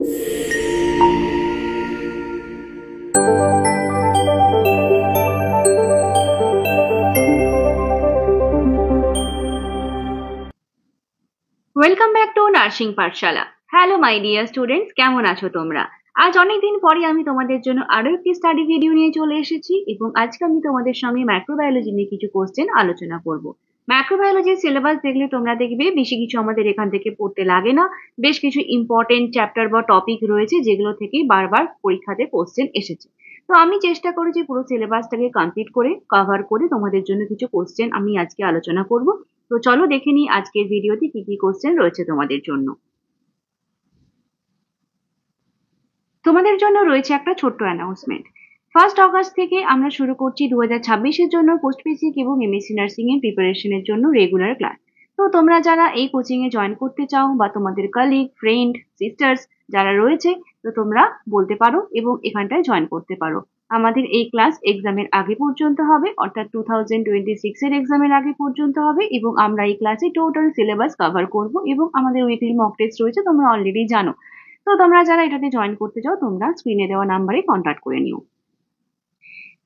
Welcome back to nursing Pathsala. Hello my dear students, কেমন আছো তোমরা? আজ অনেকদিন পরে আমি তোমাদের জন্য আরো একটি স্টাডি ভিডিও নিয়ে চলে এসেছি এবং আজকে আমি তোমাদের সঙ্গে মাইক্রোবায়োলজি নিয়ে কিছু কোশ্চেন আলোচনা করব। মাইক্রোবায়োলজির সিলেবাস দেখলে তোমরা দেখবে বেশি কিছু আমাদের এখান থেকে পড়তে লাগে না। বেশ কিছু ইম্পর্টেন্ট চ্যাপ্টার বা টপিক রয়েছে যেগুলো থেকে বারবার পরীক্ষাতে কোশ্চেন এসেছে। তো আমি চেষ্টা করেছি পুরো সিলেবাসটাকে কমপ্লিট করে কভার করে তোমাদের জন্য কিছু কোশ্চেন আমি আজকে আলোচনা করব। তো চলো দেখে নিই আজকের ভিডিওতে কি কি কোশ্চেন রয়েছে তোমাদের জন্য। তোমাদের জন্য রয়েছে একটা ছোট্ট অ্যানাউন্সমেন্ট। 1 অগস্ট থেকে আমরা শুরু করছি 2026-এর জন্য পোস্ট বেসিক এবং এমএসসি নার্সিং এর প্রিপারেশনের জন্য রেগুলার ক্লাস। তো তোমরা যারা এই কোচিং এ জয়েন করতে চাও বা তোমাদের কলিগ, ফ্রেন্ড, সিস্টার্স যারা রয়েছে, তো তোমরা বলতে পারো এবং এখানটায় জয়েন করতে পারো। আমাদের এই ক্লাস এক্সামের আগে পর্যন্ত হবে, অর্থাৎ 2026 এর এক্সামের আগে পর্যন্ত হবে এবং আমরা এই ক্লাসে টোটাল সিলেবাস কভার করব এবং আমাদের উইকলি মক টেস্ট রয়েছে, তোমরা অলরেডি জানো। তো তোমরা যারা এটাতে জয়েন করতে চাও তোমরা স্ক্রিনে দেওয়া নাম্বারে কন্ট্যাক্ট করে নিও।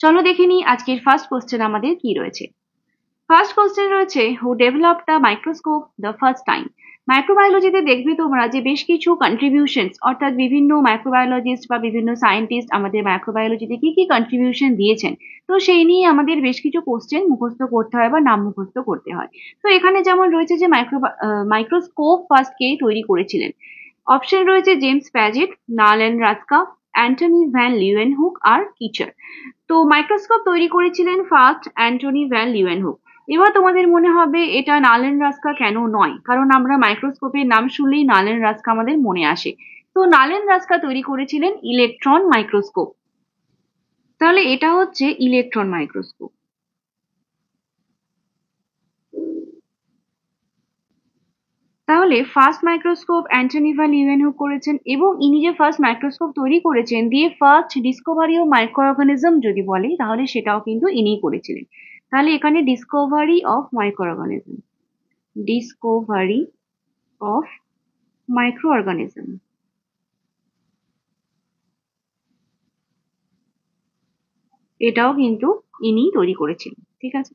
চলো দেখে নিই আজকের ফার্স্ট কোশ্চেন আমাদের কি রয়েছে। ফার্স্ট কোশ্চেন রয়েছে, who developed the microscope the first time. মাইক্রোবায়োলজিতে দেখবে তোমরা যে বেশ কিছু কন্ট্রিবিউশনস, অর্থাৎ বিভিন্ন মাইক্রোবায়োলজিস্ট বা বিভিন্ন সায়েন্টিস্ট আমাদের মাইক্রোবায়োলজিতে কি কি কন্ট্রিবিউশন দিয়েছেন, তো সেই নিয়ে আমাদের বেশ কিছু কোশ্চেন মুখস্থ করতে হয় বা নাম মুখস্থ করতে হয়। তো এখানে যেমন রয়েছে যে মাইক্রোস্কোপ ফার্স্ট কে তৈরি করেছিলেন। অপশন রয়েছে James প্যাজেট, null and রাস্কা, Antony van Leeuwenhoek আর কিচার। তো মাইক্রোস্কোপ তৈরি করেছিলেন ফার্স্ট অ্যান্টনি ভ্যান লিউয়েনহুক। এবার তোমাদের মনে হবে এটা নালেন রাস্কা কেন নয়, কারণ আমরা মাইক্রোস্কোপের নাম শুনলেই নালেন রাস্কা আমাদের মনে আসে। তো নালেন রাস্কা তৈরি করেছিলেন ইলেকট্রন মাইক্রোস্কোপ। তাহলে এটা হচ্ছে ইলেকট্রন মাইক্রোস্কোপ। তাহলে first microscope Antonie van Leeuwenhoek করেছেন এবং ইনি যে ফার্স্ট মাইক্রোস্কোপ তৈরি করেছেন দিয়ে first discovery of micro organism যদি বলে তাহলে সেটাও কিন্তু ইনিই করেছিলেন। তাহলে এখানে discovery of micro organism, discovery of micro organism, এটাও কিন্তু ইনি তৈরি করেছিলেন। ঠিক আছে,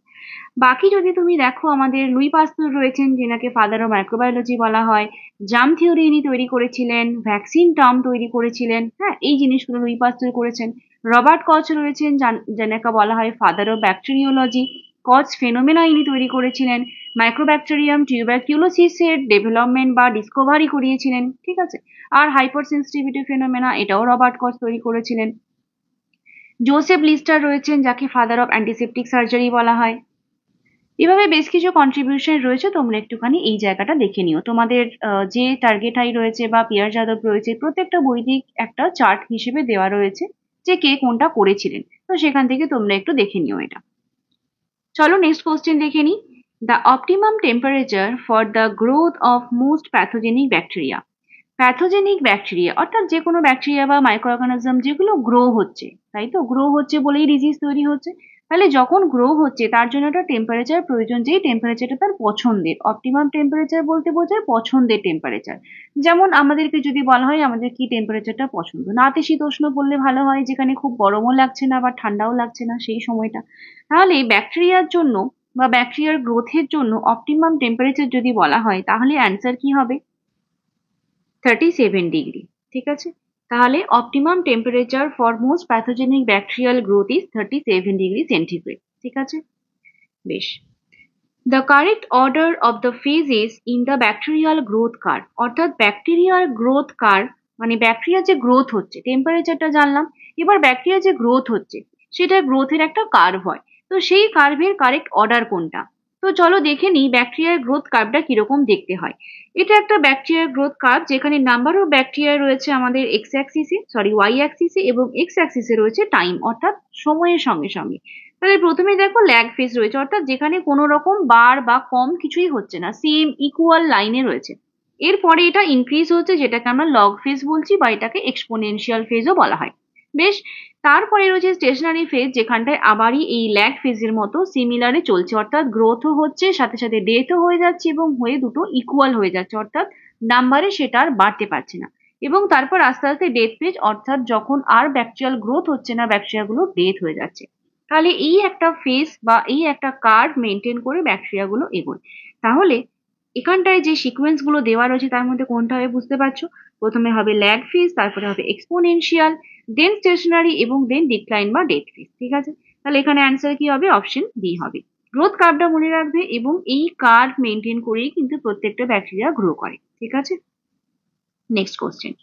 বাকি যদি তুমি দেখো আমাদের লুই পাস্তুর রয়েছেন, যেনাকে ফাদার অফ মাইক্রোবায়োলজি বলা হয়। জার্ম থিওরি ইনি তৈরি করেছিলেন, ভ্যাকসিন টার্ম তৈরি করেছিলেন, হ্যাঁ এই জিনিসগুলো লুই পাস্তুর করেছেন। রবার্ট কচ রয়েছেন, যাকে বলা হয় ফাদার অফ ব্যাকটেরিওলজি। কচ ফেনোমেনা ইনি তৈরি করেছিলেন। মাইক্রোব্যাকটেরিয়াম টিউবারকিউলোসিসের ডেভেলপমেন্ট বা ডিসকভারি করিয়েছিলেন। ঠিক আছে, আর হাইপার সেন্সিটিভিটি ফেনোমেনা এটাও রবার্ট কচ তৈরি করেছিলেন। জোসেফ লিস্টার রয়েছেন, যাকে ফাদার অফ অ্যান্টিসেপটিক সার্জারি বলা হয়। এভাবে বেশ কিছু কন্ট্রিবিউশন রয়েছে, তোমরা একটুখানি এই জায়গাটা দেখে নিও। তোমাদের যে টার্গেট হাই রয়েছে বা পিয়ার যাদব রয়েছে, প্রত্যেকটা বইতে একটা চার্ট হিসেবে দেওয়া রয়েছে যে কে কোনটা করেছিলেন, তো সেখান থেকে তোমরা একটু দেখে নিও এটা। চলো নেক্সট কোশ্চেন দেখে নিই। The optimum temperature for the growth of most pathogenic bacteria. Pathogenic bacteria অর্থাৎ যে কোনো ব্যাকটেরিয়া বা মাইক্রো অর্গানিজম যেগুলো গ্রো হচ্ছে, তাই তো গ্রো হচ্ছে বলেই ডিজিজ তৈরি হচ্ছে। তাহলে যখন গ্রো হচ্ছে তার জন্য একটা টেম্পারেচার প্রয়োজন, যেই টেম্পারেচারটা তার পছন্দের। অপটিমাম টেম্পারেচার বলতে বোঝায় পছন্দের টেম্পারেচার। যেমন আমাদেরকে যদি বলা হয় আমাদের কি টেম্পারেচারটা পছন্দ, নাতিশীতোষ্ণ বললে ভালো হয়, যেখানে খুব গরমও লাগছে না বা ঠান্ডাও লাগছে না সেই সময়টা। তাহলে ব্যাকটেরিয়ার জন্য বা ব্যাকটেরিয়ার গ্রোথের জন্য অপটিমাম টেম্পারেচার যদি বলা হয় তাহলে অ্যান্সার কি হবে? 37 ডিগ্রি। ঠিক আছে, তাহলে optimum temperature for most pathogenic bacterial growth is 37 degree centigrade. ঠিক আছে, বেশ। The correct order of the phases in the bacterial growth curve, অর্থাৎ ব্যাকটেরিয়ার গ্রোথ কার্ভ মানে ব্যাকটেরিয়ার যে গ্রোথ হচ্ছে, টেম্পারেচারটা জানলাম, এবার ব্যাকটেরিয়ার যে গ্রোথ হচ্ছে সেটা গ্রোথের একটা কার্ভ হয়। তো সেই কার্ভের কারেক্ট অর্ডার কোনটা? তো চলো দেখে নিই ব্যাকটেরিয়ার গ্রোথ কার্ভটা কিরকম দেখতে হয়। এটা একটা ব্যাকটেরিয়ার গ্রোথ কার্ভ যেখানে নাম্বার অফ ব্যাকটেরিয়া রয়েছে আমাদের ওয়াই অ্যাক্সিসে এবং এক্স অ্যাক্সিসে রয়েছে টাইম, অর্থাৎ সময়ের সঙ্গে সঙ্গে। তাহলে প্রথমে দেখো ল্যাগ ফেজ রয়েছে, অর্থাৎ যেখানে কোনো রকম বার বা কম কিছুই হচ্ছে না, সেম ইকুয়াল লাইনে রয়েছে। এরপরে এটা ইনক্রিজ হচ্ছে, যেটাকে আমরা লগ ফেজ বলছি বা এটাকে এক্সপোনেনশিয়াল ফেজও বলা হয়। বেশ, তারপরে রয়েছে স্টেশনারি ফেজ, যেখানটায় আবারই এই ল্যাগ ফেজের মতো সিমিলারে চলছে, অর্থাৎ গ্রোথও হচ্ছে সাথে সাথে ডেথও হয়ে যাচ্ছে এবং হয়ে দুটো ইকুয়াল হয়ে যাচ্ছে, অর্থাৎ নাম্বারে সেটা আর বাড়তে পারছে না। এবং তারপর আস্তে আস্তে ডেথ ফেজ, অর্থাৎ যখন আর ব্যাকটেরিয়াল গ্রোথ হচ্ছে না, ব্যাকটেরিয়াগুলো ডেথ হয়ে যাচ্ছে। তাহলে এই একটা ফেজ বা এই একটা কার্ভ মেনটেন করে ব্যাকটেরিয়াগুলো এগোয়। তাহলে এখানটায় যে সিকোয়েন্স গুলো দেওয়া রয়েছে তার মধ্যে কোনটা হবে বুঝতে পারছো? প্রথমে হবে ল্যাগ ফেজ, তারপরে হবে এক্সপোনেনশিয়াল, দেন স্টেশনারি এবং দেন ডিক্লাইন বা ডেথ ফেজ। ঠিক আছে, তাহলে এখানে অ্যান্সার কি হবে? অপশন ডি হবে। গ্রোথ কার্ভটা মনে রাখবে এবং এই কার্ভ মেনটেন করেই কিন্তু প্রত্যেকটা ব্যাকটেরিয়া গ্রো করে। ঠিক আছে, next question.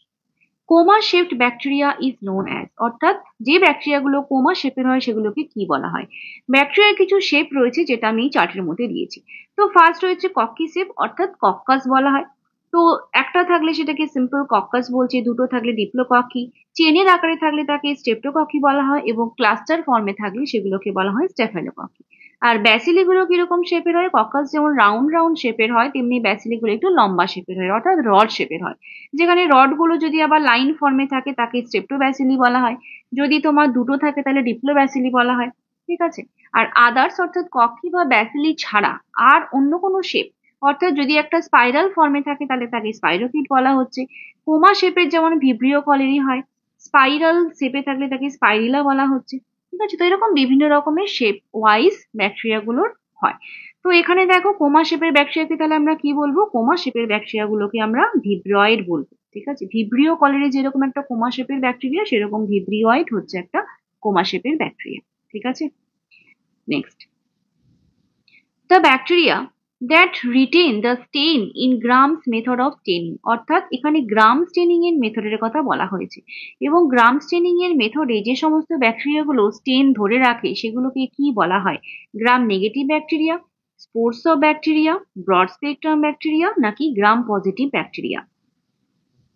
Comma shaped bacteria is known as, অর্থাৎ যে ব্যাকটেরিয়াগুলো কোমা শেপের হয় সেগুলোকে কি বলা হয়? ব্যাকটেরিয়ার কিছু শেপ রয়েছে যেটা আমি চার্টের মধ্যে দিয়েছি। তো ফার্স্ট রয়েছে কক্কি শেপ, অর্থাৎ কক্কাস বলা হয়। তো একটা থাকলে সেটাকে সিম্পল কক্কাস বলছে, দুটো থাকলে ডিপ্লোকক্কি, চেনের আকারে থাকলে তাকে স্টেপ্টোকক্কি বলা হয় এবং ক্লাস্টার ফর্মে থাকলে সেগুলোকে বলা হয় স্টেফাইলোকক্কি। আর ব্যাসিলি গুলো কিরকম শেপের হয়? কক্কাস যেমন রাউন্ড রাউন্ড শেপের হয়, তেমনি ব্যাসিলি গুলো একটু লম্বা শেপের হয়, অর্থাৎ রড শেপের হয়। যেখানে রড গুলো যদি আবার লাইন ফর্মে থাকে তাকে স্টেপ্টোব্যাসিলি বলা হয়। যদি তোমার দুটো থাকে তাহলে ডিপ্লোব্যাসিলি বলা হয়। ঠিক আছে, আর আদার্স অর্থাৎ কক্ষি বা ব্যাসিলি ছাড়া আর অন্য কোনো শেপ, অর্থাৎ যদি একটা স্পাইরাল ফর্মে থাকে তাহলে তাকে স্পাইরোকিট বলা হচ্ছে। কোমা শেপের যেমন ভিব্রিও কলেরি হয়, স্পাইরাল শেপে থাকলে তাকে স্পাইরিলা বলা হচ্ছে। ঠিক আছে, তো এরকম বিভিন্ন রকমের শেপ ওয়াইজ ব্যাকটেরিয়া গুলোর হয়। তো এখানে দেখো কোমা শেপের ব্যাকটেরিয়াকে তাহলে আমরা কি বলবো? কোমা শেপের ব্যাকটেরিয়া গুলোকে আমরা ভিব্রিয়েড বলবো। ঠিক আছে, ভিব্রিও কলেরি যেরকম একটা কোমা শেপের ব্যাকটেরিয়া, সেরকম ভিব্রিয়েড হচ্ছে একটা কোমা শেপের ব্যাকটেরিয়া। ঠিক আছে, next. The bacteria that retain the stain in Gram's method of staining, অর্থাৎ এখানে গ্রাম স্টেনিং এর মেথডের কথা বলা হয়েছে। এবং গ্রাম স্টেনিং এর মেথডে যে সমস্ত ব্যাকটেরিয়াগুলো স্টেন ধরে রাখে সেগুলোকে কি বলা হয়? Gram negative bacteria, spores of bacteria, broad spectrum bacteria, নাকি Gram positive bacteria?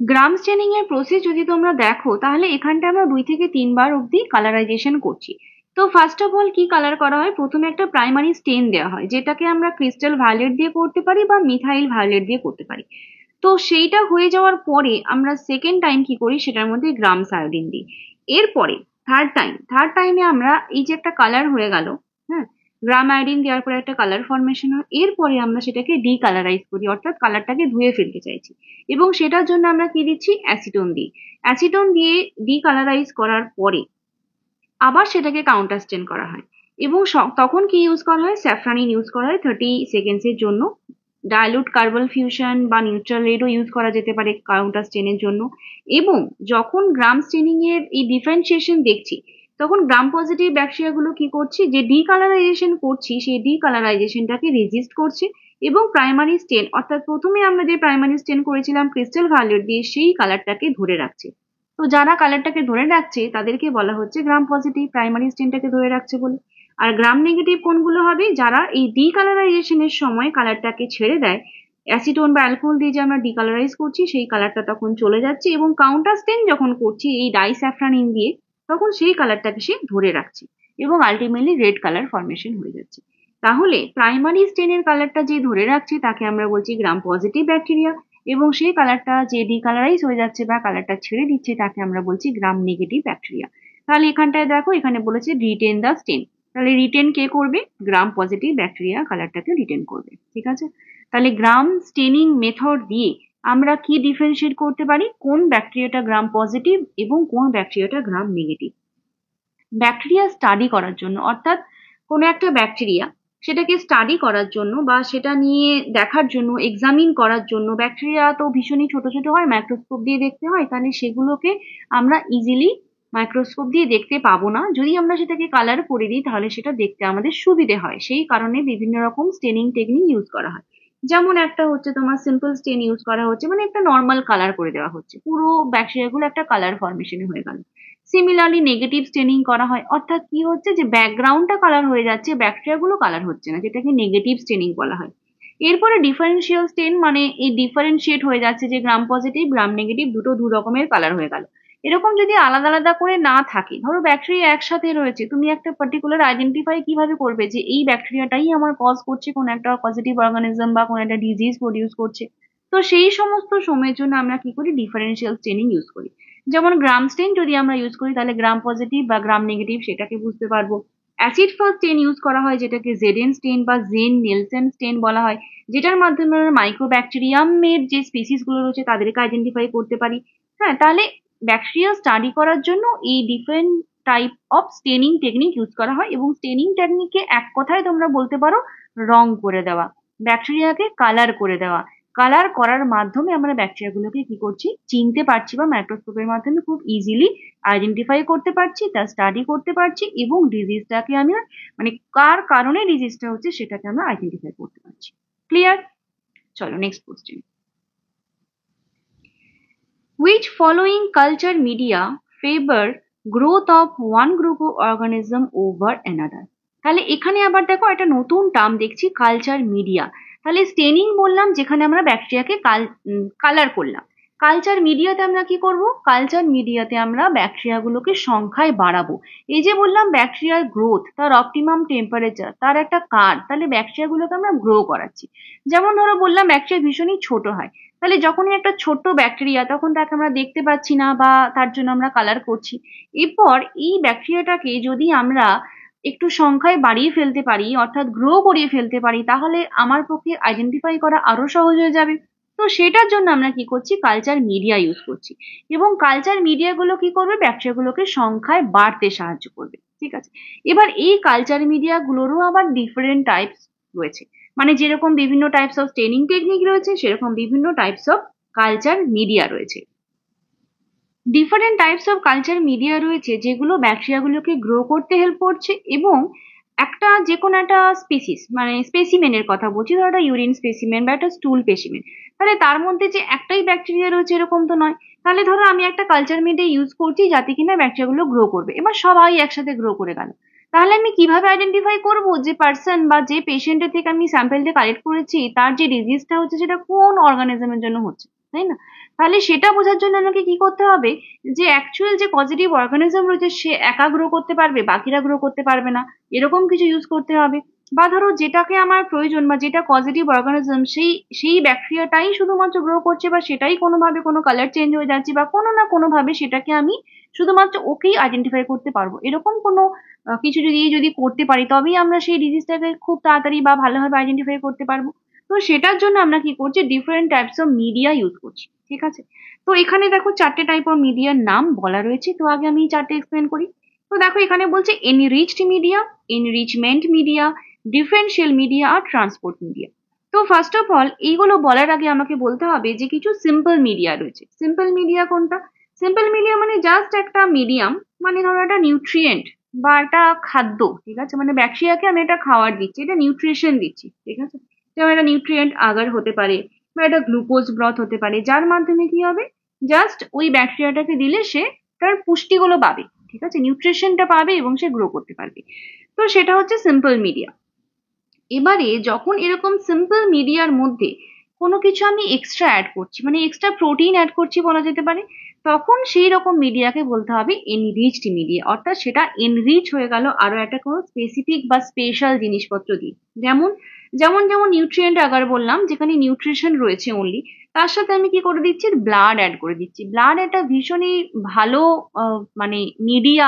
Gram staining এর প্রসেস যদি তোমরা দেখো তাহলে এখানটা আমরা 2 থেকে 3 বার অব্দি কালারাইজেশন করছি। তো ফার্স্ট অফ অল কি কালার করা হয়? প্রথমে একটা প্রাইমারি স্টেন দেওয়া হয়, যেটাকে আমরা ক্রিস্টাল ভায়োলেট দিয়ে করতে পারি বা মিথাইল ভায়োলেট দিয়ে করতে পারি। তো সেইটা হয়ে যাওয়ার পরে আমরা সেকেন্ড টাইম কি করি? সেটার মধ্যে গ্রাম আয়োডিন দিই। এরপরে থার্ড টাইমে আমরা এই যে একটা কালার হয়ে গেল, হ্যাঁ, গ্রাম আয়োডিন দেওয়ার পরে একটা কালার ফর্মেশন হয়, এরপরে আমরা সেটাকে ডিকালারাইজ করি, অর্থাৎ কালারটাকে ধুয়ে ফেলতে চাইছি, এবং সেটার জন্য আমরা কি দিচ্ছি? অ্যাসিটোন দিই। অ্যাসিটোন দিয়ে ডিকালারাইজ করার পরে আবার সেটাকে কাউন্টার স্টেন করা হয়, এবং তখন কি ইউজ করা হয়? স্যাফরানিন ইউজ করা হয় 30 সেকেন্ডসের জন্য। ডাইলুট কার্বল ফিউশন বা নিউট্রাল রেডও ইউজ করা যেতে পারে কাউন্টার স্টেনের জন্য। এবং যখন গ্রাম স্টেনিং এর এই ডিফারেন্সিয়েশন দেখছি, তখন গ্রাম পজিটিভ ব্যাকটেরিয়া গুলো কি করছে? যে ডিকালারাইজেশন করছি সেই ডিকালারাইজেশনটাকে রেজিস্ট করছে এবং প্রাইমারি স্টেন, অর্থাৎ প্রথমে আমরা যে প্রাইমারি স্টেন করেছিলাম ক্রিস্টাল ভায়োলেট দিয়ে, সেই কালারটাকে ধরে রাখছে। তো যারা কালারটাকে ধরে রাখছে তাদেরকে বলা হচ্ছে গ্রাম পজিটিভ, প্রাইমারি স্টেনটাকে ধরে রাখছে বলে। আর গ্রাম নেগেটিভ কোনগুলো হবে? যারা এই ডিকালারাইজেশনের সময় কালারটাকে ছেড়ে দেয়, অ্যাসিটোন বা অ্যালকোহল দিয়ে যে আমরা ডিকালারাইজ করছি সেই কালারটা তখন চলে যাচ্ছে, এবং কাউন্টার স্টেন যখন করছি এই ডাইস্যাফরানিন দিয়ে, তখন সেই কালারটাকে সে ধরে রাখছে এবং আলটিমেটলি রেড কালার ফর্মেশন হয়ে যাচ্ছে। তাহলে প্রাইমারি স্টেনের কালারটা যে ধরে রাখছে তাকে আমরা বলছি গ্রাম পজিটিভ ব্যাকটেরিয়া, এবং সেই কালারটা যে ডিকালারাইজ হয়ে যাচ্ছে বা কালারটা ছেড়ে দিচ্ছে তাকে আমরা বলছি গ্রাম নেগেটিভ ব্যাকটেরিয়া। তাহলে এখানটায় দেখো, এখানে বলেছে রিটেন দ্য স্টেন, তাহলে রিটেন কে করবে? গ্রাম পজিটিভ ব্যাকটেরিয়া কালারটাকে রিটেন করবে। ঠিক আছে, তাহলে গ্রাম স্টেনিং মেথড দিয়ে আমরা কি ডিফারেন্সিয়েট করতে পারি কোন ব্যাকটেরিয়াটা গ্রাম পজিটিভ এবং কোন ব্যাকটেরিয়াটা গ্রাম নেগেটিভ? ব্যাকটেরিয়া স্টাডি করার জন্য, অর্থাৎ কোনো একটা ব্যাকটেরিয়া সেটাকে স্টাডি করার জন্য বা সেটা নিয়ে দেখার জন্য, এক্সামিন করার জন্য, ব্যাকটেরিয়া তো ভীষণই ছোট ছোট হয়, মাইক্রোস্কোপ দিয়ে দেখতে হয়, তাহলে সেগুলোকে আমরা ইজিলি মাইক্রোস্কোপ দিয়ে দেখতে পাবো না। যদি আমরা সেটাকে কালার করে দিই তাহলে সেটা দেখতে আমাদের সুবিধে হয়, সেই কারণে বিভিন্ন রকম স্টেনিং টেকনিক ইউজ করা হয়। যেমন একটা হচ্ছে তোমার সিম্পল স্টেন ইউজ করা হচ্ছে, মানে একটা নর্মাল কালার করে দেওয়া হচ্ছে, পুরো ব্যাকটেরিয়া গুলো একটা কালার ফর্মেশনে হয়ে গেল। সিমিলারলি নেগেটিভ স্টেনিং করা হয়, অর্থাৎ কি হচ্ছে? যে ব্যাকগ্রাউন্ডটা কালার হয়ে যাচ্ছে, ব্যাকটেরিয়া গুলো কালার হচ্ছে না, যেটাকে নেগেটিভ স্টেনিং বলা হয়। এরপরে ডিফারেন্সিয়াল স্টেন, মানে এই ডিফারেন্সিয়েট হয়ে যাচ্ছে যে গ্রাম পজিটিভ গ্রাম নেগেটিভ দুটো দু রকমের কালার হয়ে গেল। এরকম যদি আলাদা আলাদা করে না থাকে, ধরো ব্যাকটেরিয়া একসাথে রয়েছে, তুমি একটা পার্টিকুলার আইডেন্টিফাই কিভাবে করবে যে এই ব্যাকটেরিয়াটাই আমার কজ করছে কোন একটা পজিটিভ অর্গানিজম বা কোন একটা ডিজিজ প্রডিউস করছে? তো সেই সমস্ত সময়ের জন্য আমরা কি করি? ডিফারেন্সিয়াল স্টেনিং ইউজ করি। যেমন গ্রাম স্টেন যদি আমরা ইউজ করি তাহলে গ্রাম পজিটিভ বা গ্রাম নেগেটিভ সেটাকে বুঝতে পারবো। অ্যাসিড ফার্স্ট স্টেন ইউজ করা হয়, যেটাকে জেডেন স্টেন বা জেন নেলসন স্টেন বলা হয়, যেটার মাধ্যমে আমরা মাইক্রোব্যাকটেরিয়ামের যে স্পিসিস গুলো রয়েছে তাদেরকে আইডেন্টিফাই করতে পারি। হ্যাঁ, তাহলে ব্যাকটেরিয়া স্টাডি করার জন্য এই different type of straining technique use করা হয়, এবং স্টেনিং টেকনিকে এক কথায় তোমরা বলতে পারো রং করে দেওয়া, ব্যাকটেরিয়াকে কালার করে দেওয়া। কালার করার মাধ্যমে আমরা ব্যাকটেরিয়াগুলোকে কি করছি, চিনতে পারছি, বা মাইক্রোস্কোপের মাধ্যমে খুব ইজিলি আইডেন্টিফাই করতে পারছি, তার স্টাডি করতে পারছি, এবং ডিজিজটাকে আমি মানে কার কারণে ডিজিজটা হচ্ছে সেটাকে আমরা আইডেন্টিফাই করতে পারছি। ক্লিয়ার? চলো next question. Which following culture media favor growth of one group of organism over another? তাহলে এখানে আবার দেখো একটা নতুন টার্ম দেখছি, কালচার মিডিয়া। তাহলে স্টেনিং বললাম যেখানে আমরা ব্যাকটেরিয়াকে কালার করলাম। কালচার মিডিয়াতে আমরা কি করব? কালচার মিডিয়াতে আমরা ব্যাকটেরিয়াগুলোকে সংখ্যায় বাড়াবো। এই যে বললাম ব্যাকটেরিয়ার গ্রোথ, তার অপটিমাম টেম্পারেচার, তার একটা কার্ভ, তাহলে ব্যাকটেরিয়াগুলোকে আমরা গ্রো করাচ্ছি। যেমন ধরো বললাম ব্যাকটেরিয়া ভীষণই ছোট হয়, তাহলে যখনই একটা ছোট্ট ব্যাকটেরিয়া, তখন তাকে আমরা দেখতে পাচ্ছি না, বা তার জন্য আমরা কালার করছি। এরপর এই ব্যাকটেরিয়াটাকে যদি আমরা একটু সংখ্যায় বাড়িয়ে ফেলতে পারি, অর্থাৎ গ্রো করিয়ে ফেলতে পারি, তাহলে আমার পক্ষে আইডেন্টিফাই করা আরো সহজ হয়ে যাবে। তো সেটার জন্য আমরা কি করছি, কালচার মিডিয়া ইউজ করছি, এবং কালচার মিডিয়াগুলো কি করবে, ব্যাকটেরিয়াগুলোকে সংখ্যায় বাড়তে সাহায্য করবে। ঠিক আছে, এবার এই কালচার মিডিয়াগুলোরও আবার ডিফারেন্ট টাইপস রয়েছে, মানে যেরকম বিভিন্ন টাইপস অফ স্টেনিং টেকনিক রয়েছে, সেরকম বিভিন্ন টাইপস অফ কালচার মিডিয়া রয়েছে। Different types of culture media রয়েছে যেগুলো ব্যাকটেরিয়াগুলোকে গ্রো করতে হেল্প করছে, এবং একটা যে কোনো একটা স্পিসিস, মানে স্পেসিমেনের কথা বলছি, ধরো একটা ইউরিন স্পেসিমেন বা একটা স্টুল স্পেসিমেন, তাহলে তার মধ্যে যে একটাই ব্যাকটেরিয়া রয়েছে এরকম তো নয়। তাহলে ধরো আমি একটা কালচার মিডিয়া ইউজ করছি যাতে কিনা ব্যাকটেরিয়াগুলো গ্রো করবে, এবার সবাই একসাথে গ্রো করে গেল, তাহলে আমি কিভাবে আইডেন্টিফাই করব যে পার্সন বা যে পেশেন্টের থেকে আমি স্যাম্পেলটা কালেক্ট করেছি তার যে ডিজিজটা হচ্ছে সেটা কোন অর্গানিজমের জন্য হচ্ছে, তাই না? তাহলে সেটা বোঝার জন্য আমাকে কি করতে হবে, যে অ্যাকচুয়াল যে পজিটিভ অর্গানিজম রয়েছে সে একা গ্রো করতে পারবে, বাকিরা গ্রো করতে পারবে না, এরকম কিছু ইউজ করতে হবে। বা ধরো যেটাকে আমার প্রয়োজন, বা যেটা পজিটিভ অর্গানিজম, সেই সেই ব্যাকটেরিয়াটাই শুধুমাত্র গ্রো করছে, বা সেটাই কোনোভাবে কোনো কালার চেঞ্জ হয়ে যাচ্ছে, বা কোনো না কোনোভাবে সেটাকে আমি শুধুমাত্র ওকেই আইডেন্টিফাই করতে পারবো, এরকম কোনো কিছু যদি করতে পারি, তবেই আমরা সেই ডিজিজটাকে খুব তাড়াতাড়ি বা ভালোভাবে আইডেন্টিফাই করতে পারবো। তো সেটার জন্য আমরা কি করছি, different types of media use করছি। ঠিক আছে, তো এখানে দেখো চারটে টাইপ অফ মিডিয়ার নাম বলা রয়েছে, তো আগে আমি চারটে এক্সপ্লেন করি। তো দেখো এখানে বলছে enriched media, enrichment media, differential media আর ট্রান্সপোর্ট মিডিয়া। তো ফার্স্ট অফ অল এইগুলো বলার আগে আমাকে বলতে হবে যে কিছু সিম্পল মিডিয়া রয়েছে। সিম্পল মিডিয়া কোনটা? সিম্পল মিডিয়া মানে জাস্ট একটা মিডিয়াম, মানে ধরো একটা নিউট্রিয়েন্ট বা একটা খাদ্য, ঠিক আছে, মানে ব্যাকটেরিয়াকে আমি একটা খাবার দিচ্ছি, এটা নিউট্রিশন দিচ্ছি, ঠিক আছে, যেমন একটা নিউট্রিয়েন্ট আগার হতে পারে, বা একটা গ্লুকোজ ব্রথ হতে পারে, যার মাধ্যমে কি হবে, জাস্ট ওই ব্যাকটেরিয়াটাকে দিলে সে তার পুষ্টিগুলো পাবে, ঠিক আছে, নিউট্রিশনটা পাবে এবং সে গ্রো করতে পারবে। তো সেটা হচ্ছে সিম্পল মিডিয়া। এবারে যখন এরকম সিম্পল মিডিয়ার মধ্যে কোনো কিছু আমি এক্সট্রা অ্যাড করছি, মানে এক্সট্রা প্রোটিন অ্যাড করছি বলা যেতে পারে, তখন সেই রকম মিডিয়াকে বলতে হবে এনরিচড মিডিয়া, অর্থাৎ সেটা এনরিচ হয়ে গেল আরো একটা কোনো স্পেসিফিক বা স্পেশাল জিনিসপত্র দিয়ে। যেমন যেমন যেমন নিউট্রিয়েন্ট আগার বললাম, যেখানে নিউট্রিশন রয়েছে অনলি, তার সাথে আমি কি করে দিচ্ছি, ব্লাড অ্যাড করে দিচ্ছি। ব্লাড একটা ভীষণই ভালো মানে মিডিয়া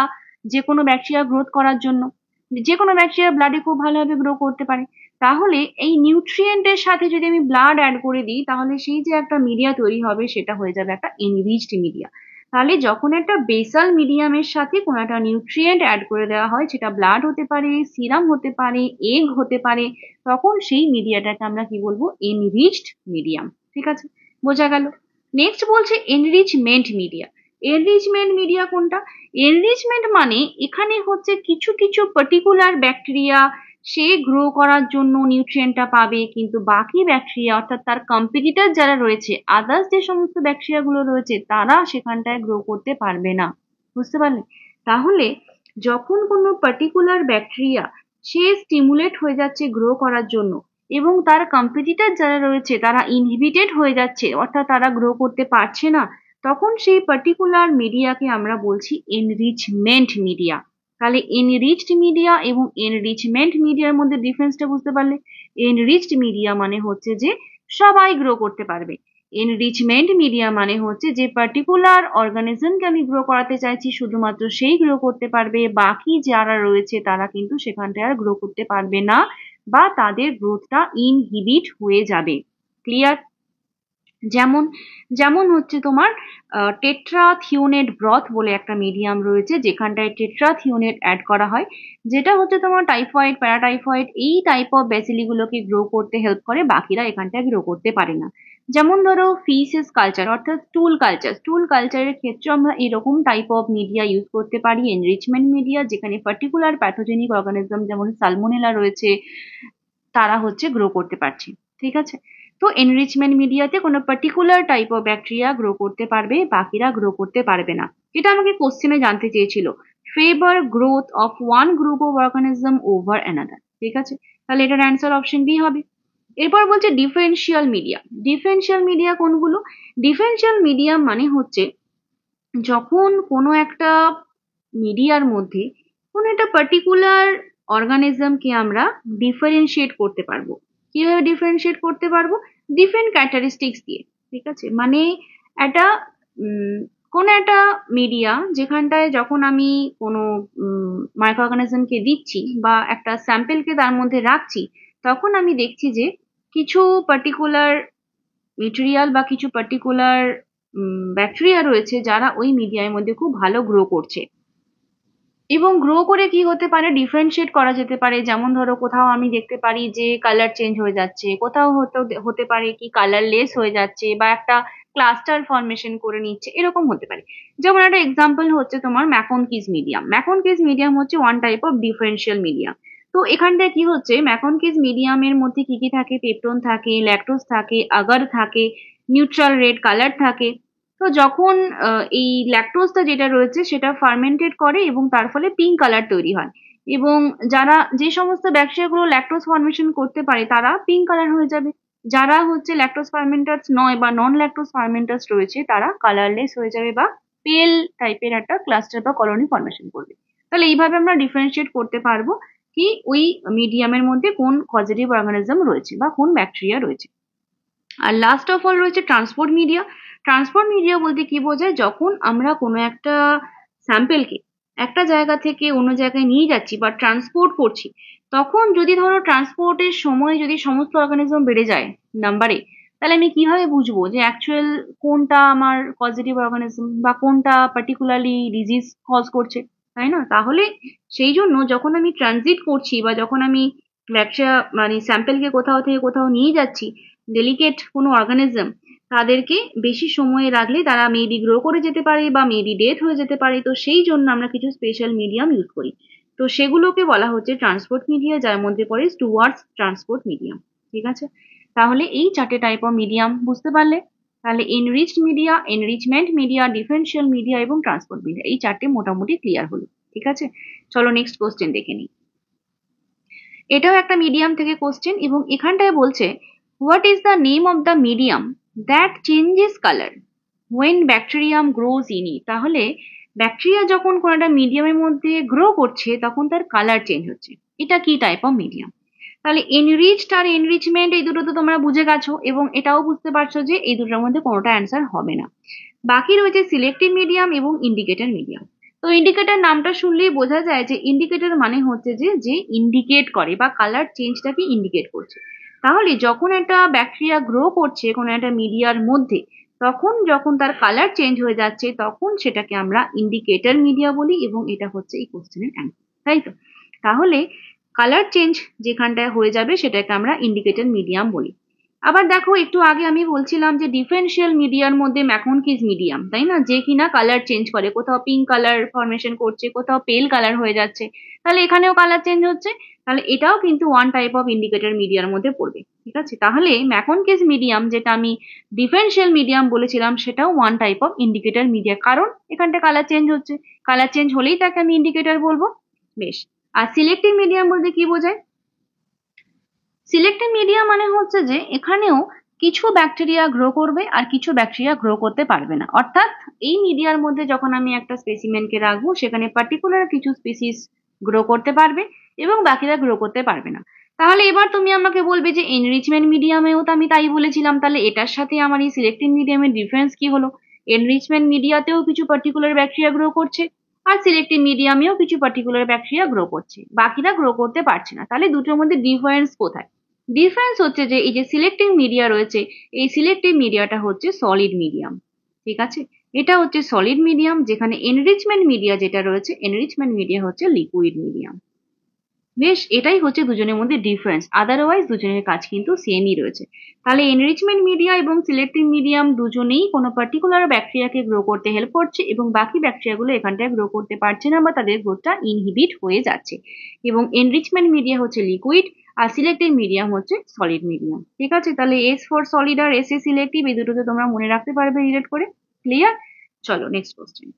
যে কোনো ব্যাকটেরিয়া গ্রোথ করার জন্য, যে কোনো ব্যাকটেরিয়া ব্লাডে খুব ভালোভাবে গ্রো করতে পারে। তাহলে এই নিউট্রিয়েন্টের সাথে যদি আমি ব্লাড অ্যাড করে দিই, তাহলে সেই যে একটা মিডিয়া তৈরি হবে সেটা হয়ে যাবে একটা এনরিচড মিডিয়া। তাহলে যখন একটা বেসাল মিডিয়ামের সাথে কোনো একটা নিউট্রিয়েন্ট অ্যাড করে দেওয়া হয়, সেটা ব্লাড হতে পারে, সিরাম হতে পারে, এগ হতে পারে, তখন সেই মিডিয়াটাকে আমরা কি বলবো, এনরিচড মিডিয়াম। ঠিক আছে, বোঝা গেল। নেক্সট বলছে এনরিচমেন্ট মিডিয়া। এনরিচমেন্ট মিডিয়া কোনটা? এনরিচমেন্ট মানে এখানে হচ্ছে কিছু কিছু পার্টিকুলার ব্যাকটেরিয়া সে গ্রো করার জন্য নিউট্রিয়েন্টটা পাবে, কিন্তু বাকি ব্যাকটেরিয়া অর্থাৎ তার কম্পিটিটর যারা রয়েছে, আদার্স যে সমস্ত ব্যাকটেরিয়া গুলো রয়েছে, তারা সেখানটায় গ্রো করতে পারবে না। বুঝতে পারলে? তাহলে যখন কোনো পার্টিকুলার ব্যাকটেরিয়া সে স্টিমুলেট হয়ে যাচ্ছে গ্রো করার জন্য, এবং তার কম্পিটিটর যারা রয়েছে তারা ইনহিবিটেড হয়ে যাচ্ছে, অর্থাৎ তারা গ্রো করতে পারছে না, তখন সেই পার্টিকুলার মিডিয়াকে আমরা বলছি এনরিচমেন্ট মিডিয়া। তাহলে এনরিচড মিডিয়া এবং এনরিচমেন্ট মিডিয়ার মধ্যে ডিফারেন্সটা বুঝতে পারলে? এনরিচড মিডিয়া মানে হচ্ছে যে সবাই গ্রো করতে পারবে, এনরিচমেন্ট মিডিয়া মানে হচ্ছে যে পার্টিকুলার অর্গানিজমকে আমি গ্রো করাতে চাইছি, শুধুমাত্র সেই গ্রো করতে পারবে, বাকি যারা রয়েছে তারা কিন্তু সেখানটায় আর গ্রো করতে পারবে না, বা তাদের গ্রোথটা ইনহিবিট হয়ে যাবে। ক্লিয়ার? যেমন যেমন হচ্ছে তোমার টেট্রাথিওনেট ব্রথ বলে একটা মিডিয়াম রয়েছে, যেখানটায় টেট্রাথিওনেট অ্যাড করা হয়, যেটা হচ্ছে তোমার টাইফয়েড, প্যারাটাইফয়েড এই টাইপ অফ ব্যাসিলিগুলোকে গ্রো করতে হেল্প করে, বাকিরা এখানটায় গ্রো করতে পারে না। যেমন ধরো ফিসেস কালচার অর্থাৎ স্টুল কালচারের ক্ষেত্রে আমরা এরকম টাইপ অফ মিডিয়া ইউজ করতে পারি, এনরিচমেন্ট মিডিয়া, যেখানে পার্টিকুলার প্যাথোজেনিক অর্গানিজম যেমন সালমোনেলা রয়েছে, তারা হচ্ছে গ্রো করতে পারছে। ঠিক আছে, তো এনরিচমেন্ট মিডিয়াতে কোনো particular type of bacteria grow করতে পারবে, বাকিরা গ্রো করতে পারবে না। এটা আমাকে কোশ্চেনে জানতে চেয়েছিল, favour growth of one group of organism over another. ঠিক আছে, তাহলে এটার অ্যান্সার অপশন বি হবে। এরপর বলছে ডিফারেন্সিয়াল মিডিয়া। ডিফারেন্সিয়াল মিডিয়া কোনগুলো? ডিফারেন্সিয়াল মিডিয়া মানে হচ্ছে যখন কোনো একটা মিডিয়ার মধ্যে কোনো একটা পার্টিকুলার অর্গানিজমকে আমরা ডিফারেন্সিয়েট করতে পারবো। কিভাবে ডিফারেন্সিয়েট করতে পারবো? ডিফারেন্ট ক্যারেক্টারিস্টিক্স দিয়ে। ঠিক আছে, মানে একটা কোনো একটা মিডিয়া যেখানটায় যখন আমি কোনো মাইক্রো অর্গানিজমকে দিচ্ছি বা একটা স্যাম্পেলকে তার মধ্যে রাখছি, তখন আমি দেখছি যে কিছু পার্টিকুলার মেটেরিয়াল বা কিছু পার্টিকুলার ব্যাকটেরিয়া রয়েছে যারা ওই মিডিয়ার মধ্যে খুব ভালো গ্রো করছে, এবং গ্রো করে কি হতে পারে, ডিফারেন্সিয়েট করা যেতে পারে। যেমন ধরো কোথাও আমি দেখতে পারি যে কালার চেঞ্জ হয়ে যাচ্ছে, কোথাও হতে পারে কি কালারলেস হয়ে যাচ্ছে বা একটা ক্লাস্টার ফরমেশন করে নিচ্ছে, এরকম হতে পারে। যেমন একটা এক্সাম্পল হচ্ছে তোমার ম্যাকনকিজ মিডিয়াম। ম্যাকনকিজ মিডিয়াম হচ্ছে one type of differential medium. তো এখানটায় কি হচ্ছে, ম্যাকনকিজ মিডিয়ামের মধ্যে কি কি থাকে, পেপটন থাকে, ল্যাকটোজ থাকে, আগার থাকে, নিউট্রাল রেড কালার থাকে। তো যখন এই ল্যাকটোজটা যেটা রয়েছে সেটা ফার্মেন্টেড করে এবং তার ফলে পিঙ্ক কালার তৈরি হয়, এবং যারা যে সমস্ত ব্যাকটেরিয়াগুলো ল্যাকটোজ ফর্মেশন করতে পারে তারা পিঙ্ক কালার হয়ে যাবে। যারা হচ্ছে ল্যাকটোজ ফার্মেন্টার্স নয় বা নন ল্যাকটোজ ফার্মেন্টার্স রয়েছে তারা কালারলেস হয়ে যাবে বা পেল টাইপের একটা ক্লাস্টার বা কলোনি ফর্মেশন করবে। তাহলে এইভাবে আমরা ডিফারেন্সিয়েট করতে পারবো কি ওই মিডিয়ামের মধ্যে কোন পজিটিভ অর্গানিজম রয়েছে বা কোন ব্যাকটেরিয়া রয়েছে। আর লাস্ট অফ অল রয়েছে ট্রান্সপোর্ট মিডিয়া। ট্রান্সপোর্ট মিডিয়া বলতে কি বোঝায়, যখন আমরা কোনো একটা স্যাম্পেলকে একটা জায়গা থেকে অন্য জায়গায় নিয়ে যাচ্ছি বা ট্রান্সপোর্ট করছি, তখন যদি ধরো ট্রান্সপোর্টের সময় যদি সমস্ত অর্গানিজম বেড়ে যায় নাম্বারে, তাহলে আমি কিভাবে বুঝবো যে অ্যাকচুয়াল কোনটা আমার পজিটিভ অর্গানিজম বা কোনটা পার্টিকুলারলি ডিজিজ কজ করছে, তাই না? তাহলে সেই জন্য যখন আমি ট্রানজিট করছি বা যখন আমি ব্যাকটেরিয়া মানে স্যাম্পেলকে কোথাও থেকে কোথাও নিয়ে যাচ্ছি, ডেলিকেট কোনো অর্গানিজম, তাদেরকে বেশি সময়ে রাখলে তারা মেবি গ্রো করে যেতে পারে বা মেবি ডেথ হয়ে যেতে পারে। তো সেই জন্য আমরা কিছু স্পেশাল মিডিয়াম ইউজ করি, তো সেগুলোকে বলা হচ্ছে ট্রান্সপোর্ট মিডিয়া, যার মধ্যে পড়ে স্টুয়ার্টস ট্রান্সপোর্ট মিডিয়াম। ঠিক আছে, তাহলে এই চারটে টাইপ অফ মিডিয়াম বুঝতে পারলে। তাহলে enriched media, enrichment media, differential media এবং ট্রান্সপোর্ট মিডিয়া, এই চারটে মোটামুটি ক্লিয়ার হলো। ঠিক আছে, চলো নেক্সট কোশ্চেন দেখে নিই। এটাও একটা মিডিয়াম থেকে কোশ্চেন, এবং এখানটায় বলছে what is the name of the medium that changes colour when bacterium grows in it. তাহলে ব্যাকটেরিয়া যখন কোনো একটা মিডিয়ামের মধ্যে গ্রো করছে তখন তার কালার চেঞ্জ হচ্ছে, এটা কি টাইপ অফ মিডিয়াম? তাহলে এনরিচড আর এনরিচমেন্ট এই দুটো তো তোমরা বুঝে গেছো, এবং এটাও বুঝতে পারছো যে এই দুটোর মধ্যে কোনোটা অ্যান্সার হবে না। বাকি রয়েছে সিলেক্টিভ মিডিয়াম এবং ইন্ডিকেটর মিডিয়াম। তো ইন্ডিকেটর নামটা শুনলেই বোঝা যায় যে ইন্ডিকেটর মানে হচ্ছে যে যে ইন্ডিকেট করে বা কালার চেঞ্জটাকে ইন্ডিকেট করছে। তাহলে যখন একটা ব্যাকটেরিয়া গ্রো করছে কোনো একটা মিডিয়ার মধ্যে, তখন যখন তার কালার চেঞ্জ হয়ে যাচ্ছে তখন সেটাকে আমরা ইন্ডিকেটর মিডিয়া বলি, এবং এটা হচ্ছে এই কোশ্চেনের অ্যান্সার, তাই তো? তাহলে কালার চেঞ্জ যেখানটায় হয়ে যাবে সেটাকে আমরা ইন্ডিকেটর মিডিয়াম বলি। আবার দেখো একটু আগে আমি বলছিলাম যে ডিফারেন্সিয়াল মিডিয়ার মধ্যে ম্যাকনকিজ মিডিয়াম, তাই না, যে কিনা কালার চেঞ্জ করে, কোথাও পিঙ্ক কালার ফরমেশন করছে, কোথাও পেল কালার হয়ে যাচ্ছে, তাহলে এখানেও কালার চেঞ্জ হচ্ছে। তাহলে এটাও কিন্তু ওয়ান টাইপ অফ ইন্ডিকেটর মিডিয়ার মধ্যে পড়বে। ঠিক আছে, তাহলে ম্যাকনকিজ মিডিয়াম যেটা আমি ডিফারেন্সিয়াল মিডিয়াম বলেছিলাম সেটাও one type of indicator media, কারণ এখানটা কালার চেঞ্জ হচ্ছে, কালার চেঞ্জ হলেই তাকে আমি ইন্ডিকেটর বলবো। বেশ, আর সিলেক্টিভ মিডিয়াম বলতে কি বোঝায়? সিলেক্টিভ মিডিয়া মানে হচ্ছে যে এখানেও কিছু ব্যাকটেরিয়া গ্রো করবে আর কিছু ব্যাকটেরিয়া গ্রো করতে পারবে না। অর্থাৎ এই মিডিয়ার মধ্যে যখন আমি একটা স্পেসিমেনকে রাখবো সেখানে পার্টিকুলার কিছু স্পিসিস গ্রো করতে পারবে এবং বাকিরা গ্রো করতে পারবে না। তাহলে এবার তুমি আমাকে বলবে যে এনরিচমেন্ট মিডিয়ামেও তো আমি তাই বলেছিলাম, তাহলে এটার সাথে আমার এই সিলেক্টিভ মিডিয়ামের ডিফারেন্স কি হলো? এনরিচমেন্ট মিডিয়াতেও কিছু পার্টিকুলার ব্যাকটেরিয়া গ্রো করছে আর সিলেক্টিভ মিডিয়ামেও কিছু পার্টিকুলার ব্যাকটেরিয়া গ্রো করছে, বাকিরা গ্রো করতে পারছে না। তাহলে দুটোর মধ্যে ডিফারেন্স কোথায়? ডিফারেন্স হচ্ছে যে এই যে সিলেক্টিভ মিডিয়া রয়েছে, এই সিলেক্টিভ মিডিয়াটা হচ্ছে সলিড মিডিয়াম, ঠিক আছে। এটা হচ্ছে সলিড মিডিয়াম, যেখানে এনরিচমেন্ট মিডিয়া যেটা রয়েছে, এনরিচমেন্ট মিডিয়া হচ্ছে লিকুইড মিডিয়াম। বেশ, এটাই হচ্ছে দুজনের মধ্যে ডিফারেন্স, আদারওয়াইজ দুজনের কাজ কিন্তু সেমই রয়েছে। তাহলে এনরিচমেন্ট মিডিয়া এবং সিলেক্টিভ মিডিয়াম দুজনেই কোনো পার্টিকুলার ব্যাকটেরিয়াকে গ্রো করতে হেল্প করছে, এবং বাকি ব্যাকটেরিয়াগুলো এখানটায় গ্রো করতে পারছে না বা তাদের গ্রোথটা ইনহিবিট হয়ে যাচ্ছে। এবং এনরিচমেন্ট মিডিয়া হচ্ছে লিকুইড, আর সিলেক্টিভ মিডিয়াম হচ্ছে সলিড মিডিয়াম, ঠিক আছে। তাহলে এস ফর সলিড আর এস এ সিলেক্টিভ, এই দুটোকে তোমরা মনে রাখতে পারবে রিলেট করে। ক্লিয়ার? চলো next question.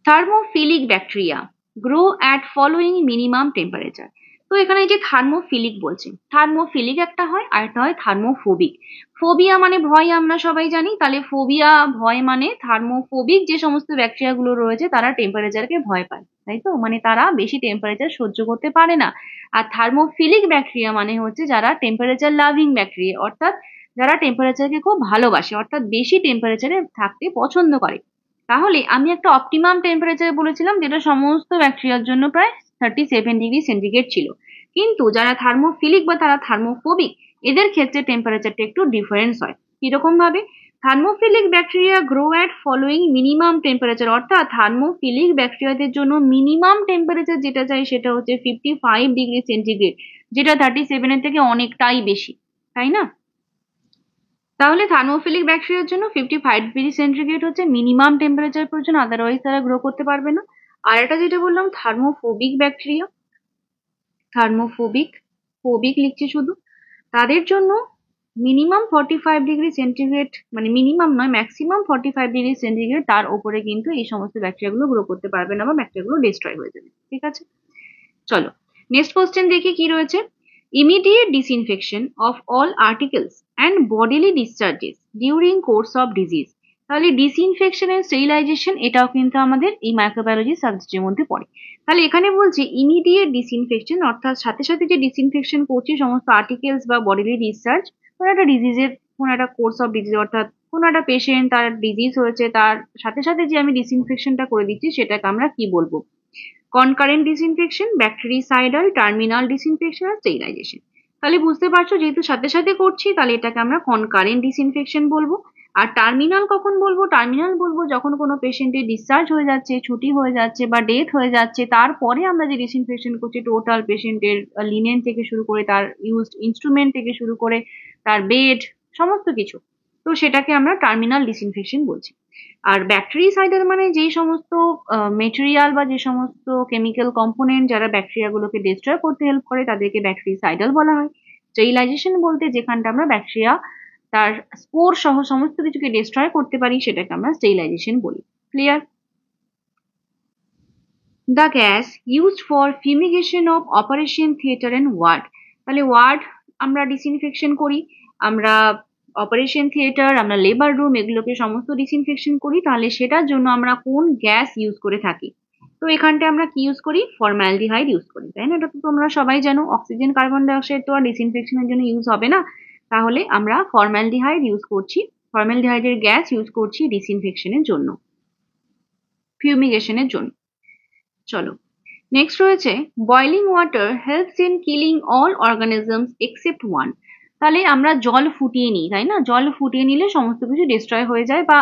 Thermophilic bacteria grow at following minimum temperature. তো এখানে যে থার্মোফিলিক বলছে, থার্মোফিলিক একটা হয় আর একটা হয় থার্মোফোবিক। ফোবিয়া মানে ভয়, আমরা সবাই জানি। তাহলে ফোবিয়া ভয় মানে, থার্মোফোবিক যে সমস্ত ব্যাকটেরিয়া গুলো রয়েছে তারা টেম্পারেচারকে ভয় পায়, তাই তো, মানে তারা বেশি টেম্পারেচার সহ্য করতে পারে না। আর থার্মোফিলিক ব্যাকটেরিয়া মানে হচ্ছে যারা টেম্পারেচার লাভিং ব্যাকটেরিয়া, অর্থাৎ যারা টেম্পারেচারকে খুব ভালোবাসে, অর্থাৎ বেশি টেম্পারেচারে থাকতে পছন্দ করে। তাহলে আমি একটা অপটিমাম টেম্পারেচার বলেছিলাম, যেটা সমস্ত ব্যাকটেরিয়ার জন্য প্রায় 37 ডিগ্রি সেন্টিগ্রেড ছিল। কিন্তু যারা থার্মোফিলিক বা তারা থার্মোফোবিক, এদের ক্ষেত্রে টেম্পারেচারটা একটু ডিফারেন্স হয়। কিরকম ভাবে? Thermophilic bacteria grow at following minimum temperature, অর্থাৎ থার্মোফিলিক ব্যাকটেরিয়াদের জন্য মিনিমাম টেম্পারেচার যেটা চাই সেটা হচ্ছে 55 ডিগ্রি সেন্টিগ্রেড, যেটা 37-এর থেকে অনেকটাই বেশি, তাই না? তাহলে থার্মোফিলিক ব্যাকটেরিয়ার জন্য 55 ডিগ্রি সেন্টিগ্রেড হচ্ছে মিনিমাম টেম্পারেচার প্রয়োজন, আদারওয়াইজ তারা গ্রো করতে পারবে না। আর এটা যেটা বললাম থার্মোফোবিক ব্যাকটেরিয়া, থার্মোফোবিক, ফোবিক লিখছি শুধু, তাদের জন্য মিনিমাম 45 ডিগ্রি সেন্টিগ্রেড, মানে মিনিমাম নয়, ম্যাক্সিমাম 45 ডিগ্রি সেন্টিগ্রেড, তার উপরে কিন্তু এই সমস্ত ব্যাকটেরিয়া গুলো গ্রো করতে পারবে না বা ব্যাকটেরিয়া গুলো ডিস্ট্রয় হয়ে যাবে, ঠিক আছে। চলো নেক্সট কোশ্চেন দেখি কি রয়েছে। Immediate disinfection of all articles and bodily discharges during course of disease. তাহলে ডিসইনফেকশন এন্ড স্টেরিলাইজেশন এটাও কিন্তু আমাদের এই মাইক্রোবায়োলজি সাবজেক্টের মধ্যে পড়ে। তাহলে এখানে বলছে ইমিডিয়েট ডিসইনফেকশন, অর্থাৎ সাথে সাথে যে ডিসইনফেকশন করছি সমস্ত আর্টিকেলস বা বডিলি ডিসচার্জ, কোনো একটা ডিজিজের, কোনো একটা কোর্স অফ ডিজিজ, অর্থাৎ কোনো একটা পেশেন্ট তার ডিজিজ হয়েছে, তার সাথে সাথে যে আমি ডিসইনফেকশনটা করে দিচ্ছি সেটাকে আমরা কি বলবো? Concurrent disinfection, bactericidal, terminal disinfection আর স্টেরিলাইজেশন। তাহলে বুঝতে পারছো, যেহেতু সাথে সাথে করছি তাহলে এটাকে আমরা কনকারেন্ট ডিসইনফেকশন বলবো। আর টার্মিনাল কখন বলবো? টার্মিনাল বলবো যখন কোনো পেশেন্টের ডিসচার্জ হয়ে যাচ্ছে, ছুটি হয়ে যাচ্ছে বা ডেথ হয়ে যাচ্ছে, তারপরে আমরা যে ডিসইনফেকশন করছি টোটাল পেশেন্টের লিনেন থেকে শুরু করে তার ইউজড ইনস্ট্রুমেন্ট থেকে শুরু করে তার বেড, সমস্ত কিছু, তো সেটাকে আমরা টার্মিনাল ডিসইনফেকশন বলছি। আর ব্যাকটেরিসাইডাল মানে যেই সমস্ত মেটেরিয়াল বা যে সমস্ত কেমিক্যাল কম্পোনেন্ট যারা ব্যাকটেরিয়া গুলোকে ডিস্ট্রয় করতে হেল্প করে তাদেরকে ব্যাকটেরিসাইডাল বলা হয়। স্টেরিলাইজেশন বলতে যেখানটা আমরা ব্যাকটেরিয়া তার স্পোর সহ সমস্ত কিছুকে ডিস্ট্রয় করতে পারি সেটাকে আমরা স্টেরিলাইজেশন বলি। Clear? The gas used for fumigation of operation theatre and ward. তাহলে ওয়ার্ড আমরা ডিসইনফেকশন করি, আমরা অপারেশন থিয়েটার, আমরা লেবার রুম, এগুলোকে সমস্ত ডিসইনফেকশন করি, তাহলে সেটার জন্য আমরা কোন গ্যাস ইউজ করে থাকি? তো এখানটা আমরা কি ইউজ করি? ফর্মালডিহাইড ইউজ করি, তাই না? এটা তো তোমরা সবাই জানো। অক্সিজেন, কার্বন ডাই অক্সাইড তো আর ডিসইনফেকশনের জন্য ইউজ হবে না, তাহলে আমরা ফর্মালডিহাইড ইউজ করছি, ফর্মালডিহাইডের গ্যাস ইউজ করছি ডিসইনফেকশনের জন্য, ফিউমিগেশনের জন্য। চলো নেক্সট রয়েছে boiling water helps in killing all organisms except one. তাহলে আমরা জল ফুটিয়ে নিই, তাই না? জল ফুটিয়ে নিলে সমস্ত কিছু ডিস্ট্রয় হয়ে যায়। বা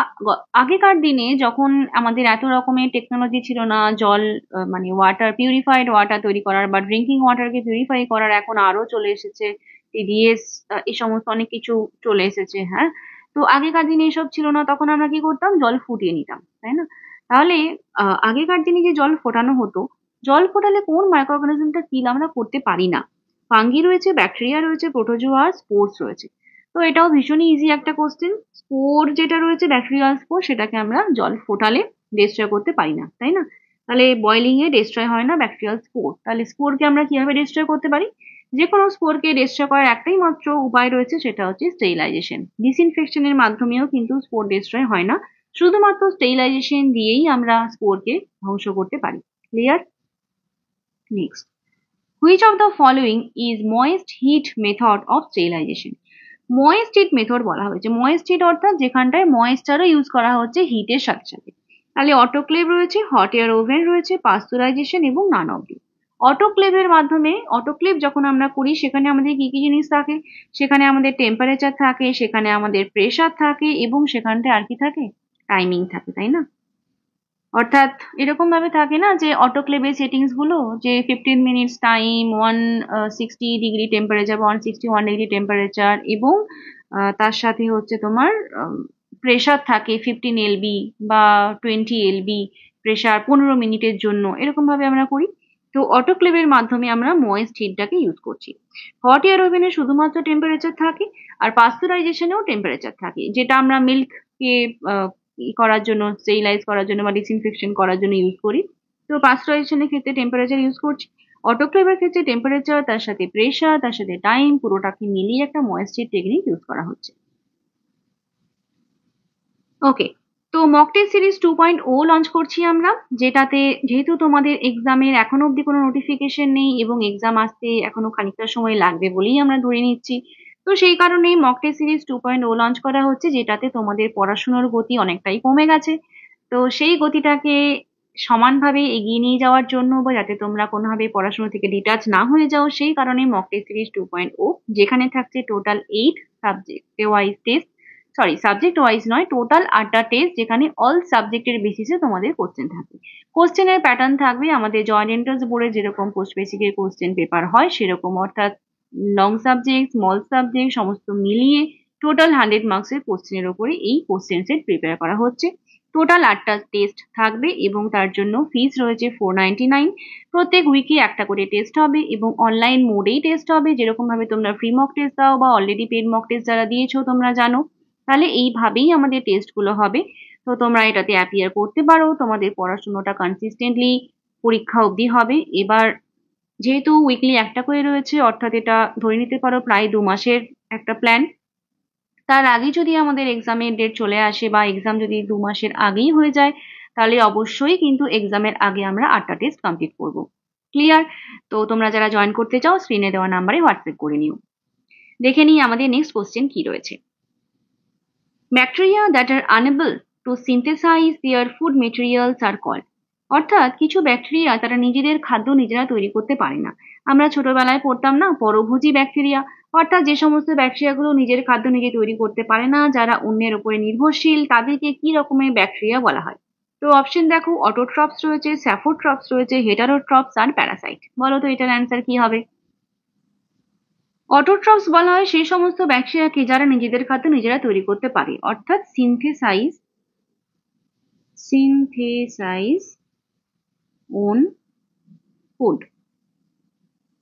আগেকার দিনে যখন আমাদের এত রকমের টেকনোলজি ছিল না, জল মানে ওয়াটার, পিউরিফাইড ওয়াটার তৈরি করার বা ড্রিঙ্কিং ওয়াটারকে পিউরিফাই করার, এখন আরো চলে এসেছে টিডিএস, এই সমস্ত অনেক কিছু চলে এসেছে, হ্যাঁ। তো আগেকার দিনে এসব ছিল না, তখন আমরা কি করতাম? জল ফুটিয়ে নিতাম, তাই না? তাহলে আগেকার দিনে যে জল ফোটানো হতো, জল ফোটালে কোন মাইক্রো অর্গানিজমটা কিল আমরা করতে পারি না? ফাঙ্গি রয়েছে, ব্যাকটেরিয়া রয়েছে, প্রোটোজোয়া আর স্পোর্স রয়েছে। তো এটাও ভীষণই ইজি একটা কোশ্চেন। স্পোর যেটা রয়েছে, ব্যাকটেরিয়াল স্পোর, সেটাকে আমরা জল ফোটালে ডিস্ট্রয় করতে পারি না, তাই না? তাহলে বয়লিং এ ডিস্ট্রয় হয় না ব্যাকটেরিয়াল স্পোর। তাহলে স্পোরকে আমরা কিভাবে ডিস্ট্রয় করতে পারি? যে কোনো স্পোরকে ডিস্ট্রয় করার একটাই মাত্র উপায় রয়েছে, সেটা হচ্ছে স্টেরিলাইজেশন। ডিসইনফেকশনের মাধ্যমেও কিন্তু স্পোর ডিস্ট্রয় হয় না, শুধুমাত্র স্টেরিলাইজেশন দিয়েই আমরা স্পোরকে ধ্বংস করতে পারি। Clear? Next, which of the following is moist heat method of sterilization? Moist heat method বলা হয়েছে। ময়েস্ট হিট অর্থাৎ যেখানটায় ময়েস্টারও ইউজ করা হচ্ছে হিটের সাথে সাথে। তাহলে অটোক্লেভ রয়েছে, হট এয়ার ওভেন রয়েছে, পাস্তুরাইজেশন এবং নান অফ দিস। অটোক্লেভের মাধ্যমে, অটোক্লেভ যখন আমরা করি সেখানে আমাদের কি কি জিনিস থাকে, সেখানে আমাদের টেম্পারেচার থাকে, সেখানে আমাদের প্রেসার থাকে এবং সেখানটায় আর কি থাকে, টাইমিং থাকে, তাই না? অর্থাৎ এরকম ভাবে থাকে না যে অটোক্লেভের সেটিংস গুলো, যে 15 minutes time, 160 degree temperature, 161 degree temperature, এবং তার সাথে হচ্ছে তোমার প্রেসার থাকে 15 LB বা 20 LB প্রেসার 15 মিনিটের জন্য, এরকম ভাবে আমরা করি। তো অটোক্লেভের মাধ্যমে আমরা ময়েস্ট হিটটাকে ইউজ করছি। হট এয়ার ওভেনে শুধুমাত্র টেম্পারেচার থাকে, আর পাস্তুরাইজেশনেও টেম্পারেচার থাকে, যেটা আমরা মিল্ককে করার জন্য, স্টেরিলাইজ করার জন্য বা ডিসইনফেকশন করার জন্য ইউজ করি। তো পাস্তুরাইজেশনের ক্ষেত্রে টেম্পারেচার ইউজ করছি। অটোক্লেভের ক্ষেত্রে টেম্পারেচার, তার সাথে প্রেসার, তার সাথে টাইম, পুরোটাকে মিলিয়ে একটা ময়েস্ট হিট টেকনিক ইউজ করা হচ্ছে। ওকে, তো মক টেস্ট সিরিজ 2.0 লঞ্চ করছি আমরা, যেটাতে যেহেতু তোমাদের এক্সামের এখনো অব্দি কোনো নোটিফিকেশন নেই এবং এক্সাম আসতে এখনো খানিকটা সময় লাগবে বলেই আমরা ধরে নিচ্ছি, তো সেই কারণেই মক টেস্ট সিরিজ 2.0 লঞ্চ করা হচ্ছে, যেটাতে তোমাদের পড়াশোনার গতি অনেকটাই কমে গেছে। তো সেই গতিটাকে সমানভাবে এগিয়ে নিয়ে যাওয়ার জন্য, বা যাতে তোমরা কোনোভাবে পড়াশোনা থেকে ডিটাচ না হয়ে যাও, সেই কারণে মক টেস্ট সিরিজ 2.0, যেখানে থাকছে total 8 subject wise test, sorry subject wise নয়, টোটাল 8টা টেস্ট, যেখানে অল সাবজেক্টের বেসিসে তোমাদের কোশ্চেন থাকবে। কোশ্চেনের প্যাটার্ন থাকবে আমাদের জয়েন্ট এন্ট্রান্স বোর্ডে যেরকম পোস্ট বেসিকের কোশ্চেন পেপার হয় সেরকম, অর্থাৎ লং সাবজেক্ট, স্মল সাবজেক্ট সমস্ত মিলিয়ে টোটাল 100 মার্কসের কোশ্চেনের উপরে এই কোশ্চেন সেট প্রিপেয়ার করা হচ্ছে। টোটাল 8টা টেস্ট থাকবে এবং তার জন্য ফিস রয়েছে 499। প্রত্যেক উইকে একটা করে টেস্ট হবে এবং অনলাইন মোডেই টেস্ট হবে, যেরকম ভাবে তোমরা ফ্রি মক টেস্ট দাও বা অলরেডি পেড মক টেস্ট যারা দিয়েছো তোমরা জানো, তাহলে এইভাবেই আমাদের টেস্ট গুলো হবে। তো তোমরা এটাতে অ্যাপিয়ার করতে পারো, তোমাদের পড়াশোনাটা কনসিস্টেন্টলি পরীক্ষা অবধি হবে। এবার যেহেতু উইকলি একটা করে রয়েছে, অর্থাৎ এটা ধরে নিতে পারো প্রায় 2 মাসের একটা প্ল্যান। তার আগে যদি আমাদের এক্সামের ডেট চলে আসে বা এক্সাম যদি 2 মাসের আগেই হয়ে যায়, তাহলে অবশ্যই কিন্তু এক্সামের আগে আমরা 8টা টেস্ট কমপ্লিট করব। ক্লিয়ার? তো তোমরা যারা জয়েন করতে চাও স্ক্রিনে দেওয়া নাম্বারে হোয়াটসঅ্যাপ করে নিও। দেখে নিই আমাদের নেক্সট কোশ্চেন কি রয়েছে। Bacteria that are unable to synthesize their food materials are called. অর্থাৎ কিছু ব্যাকটেরিয়া তারা নিজেদের খাদ্য নিজেরা তৈরি করতে পারে না। আমরা ছোটবেলায় পড়তাম না, পরভোজী ব্যাকটেরিয়া, অর্থাৎ যে সমস্ত ব্যাকটেরিয়াগুলো নিজের খাদ্য নিজে তৈরি করতে পারে না, যারা অন্যের উপরে নির্ভরশীল, তাদেরকে কি রকমের ব্যাকটেরিয়া বলা হয়? তো অপশন দেখো, অটোট্রপস রয়েছে, স্যাফোট্রপস রয়েছে, হেটারোট্রপস আর প্যারাসাইট। বলো তো এটার অ্যান্সার কি হবে? অটোট্রপস বলা হয় সেই সমস্ত ব্যাকটেরিয়াকে যারা নিজেদের খাদ্য নিজেরা তৈরি করতে পারে, অর্থাৎ সিনথেসাইজ ওন ফুড।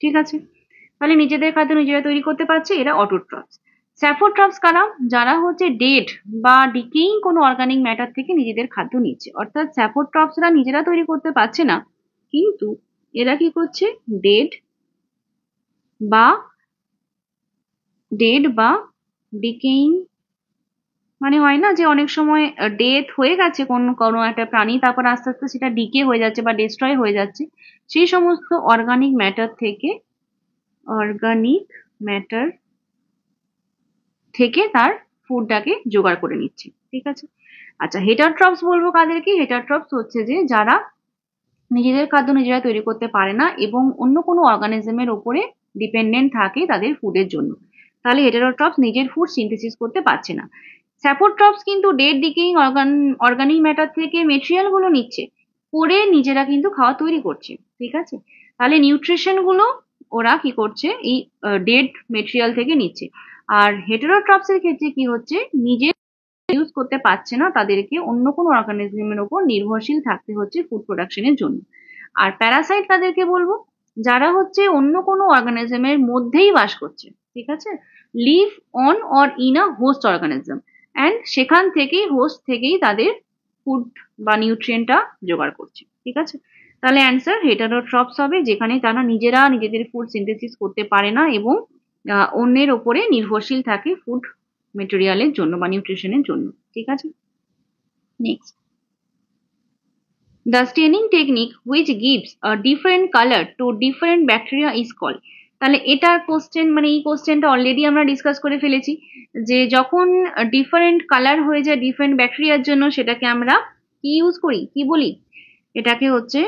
ঠিক আছে, তাহলে নিজেদের খাদ্য নিজেরা তৈরি করতে পারছে, এরা অটোট্রপস। স্যাফোট্রপস কারা? যারা হচ্ছে ডেড বা ডিকেইং কোনো অর্গানিক ম্যাটার থেকে নিজেদের খাদ্য নিচ্ছে, অর্থাৎ স্যাফোট্রপসরা নিজেরা তৈরি করতে পারছে না, কিন্তু এরা কি করছে, ডেড বা ডিকেইং, মানে হয় না যে অনেক সময় ডেথ হয়ে গেছে কোনো কোনো একটা প্রাণী, তারপর আস্তে আস্তে সেটা ডিকে হয়ে যাচ্ছে বা ডিস্ট্রয় হয়ে যাচ্ছে, সেই সমস্ত অর্গানিক ম্যাটার থেকে তার ফুডটাকে জোগাড় করে নিচ্ছে। ঠিক আছে, আচ্ছা হেটারট্রপস বলবো কাদেরকে? হেটারট্রপস হচ্ছে যে যারা নিজেদের খাদ্য নিজেরা তৈরি করতে পারে না এবং অন্য কোনো অর্গানিজমের ওপরে ডিপেন্ডেন্ট থাকে তাদের ফুডের জন্য, তাহলে হেটারোট্রপস নিজের ফুড সিনথেসিস করতে পারছে না। স্যাফোট্রপস কিন্তু ডেড ডিকেইং অর্গানিক ম্যাটার থেকে মেটেরিয়াল গুলো নিচ্ছে, করে নিজেরা কিন্তু খাওয়া তৈরি করছে। ঠিক আছে, তাহলে নিউট্রিশন গুলো ওরা কি করছে, এই ডেড মেটেরিয়াল থেকে নিচ্ছে। আর হেটারোট্রপস এর ক্ষেত্রে কি হচ্ছে, নিজে ইউজ করতে পারছে না, তাদেরকে অন্য কোনো অর্গানিজমের উপর নির্ভরশীল থাকতে হচ্ছে ফুড প্রোডাকশনের জন্য। আর প্যারাসাইট তাদেরকে বলবো, যারা হচ্ছে অন্য কোনো অর্গানিজমের মধ্যেই বাস করছে। ঠিক আছে, live on or in a host organism, and সেখান থেকেই হোস্ট থেকেই তাদের ফুড বা নিউট্রিয়েন্টটা জোগাড় করছে। ঠিক আছে, তাহলে অ্যান্সার হেটারোট্রপস হবে, যেখানে তারা নিজেরা নিজেদের ফুড সিনথেসিস করতে পারে না এবং অন্যের ওপরে নির্ভরশীল থাকে ফুড মেটেরিয়ালের জন্য বা নিউট্রিশনের জন্য। ঠিক আছে, next, the staining technique which gives a different colour to different bacteria is called. তাহলে এটার কোশ্চেন, মানে এই কোশ্চেনটা অলরেডি আমরা ডিসকাস করে ফেলেছি, যে যখন ডিফারেন্ট কালার হয়ে যায় ডিফারেন্ট ব্যাকটেরিয়ার জন্য, সেটাকে আমরা কি ইউজ করি, কি বলি? এটাকে হচ্ছে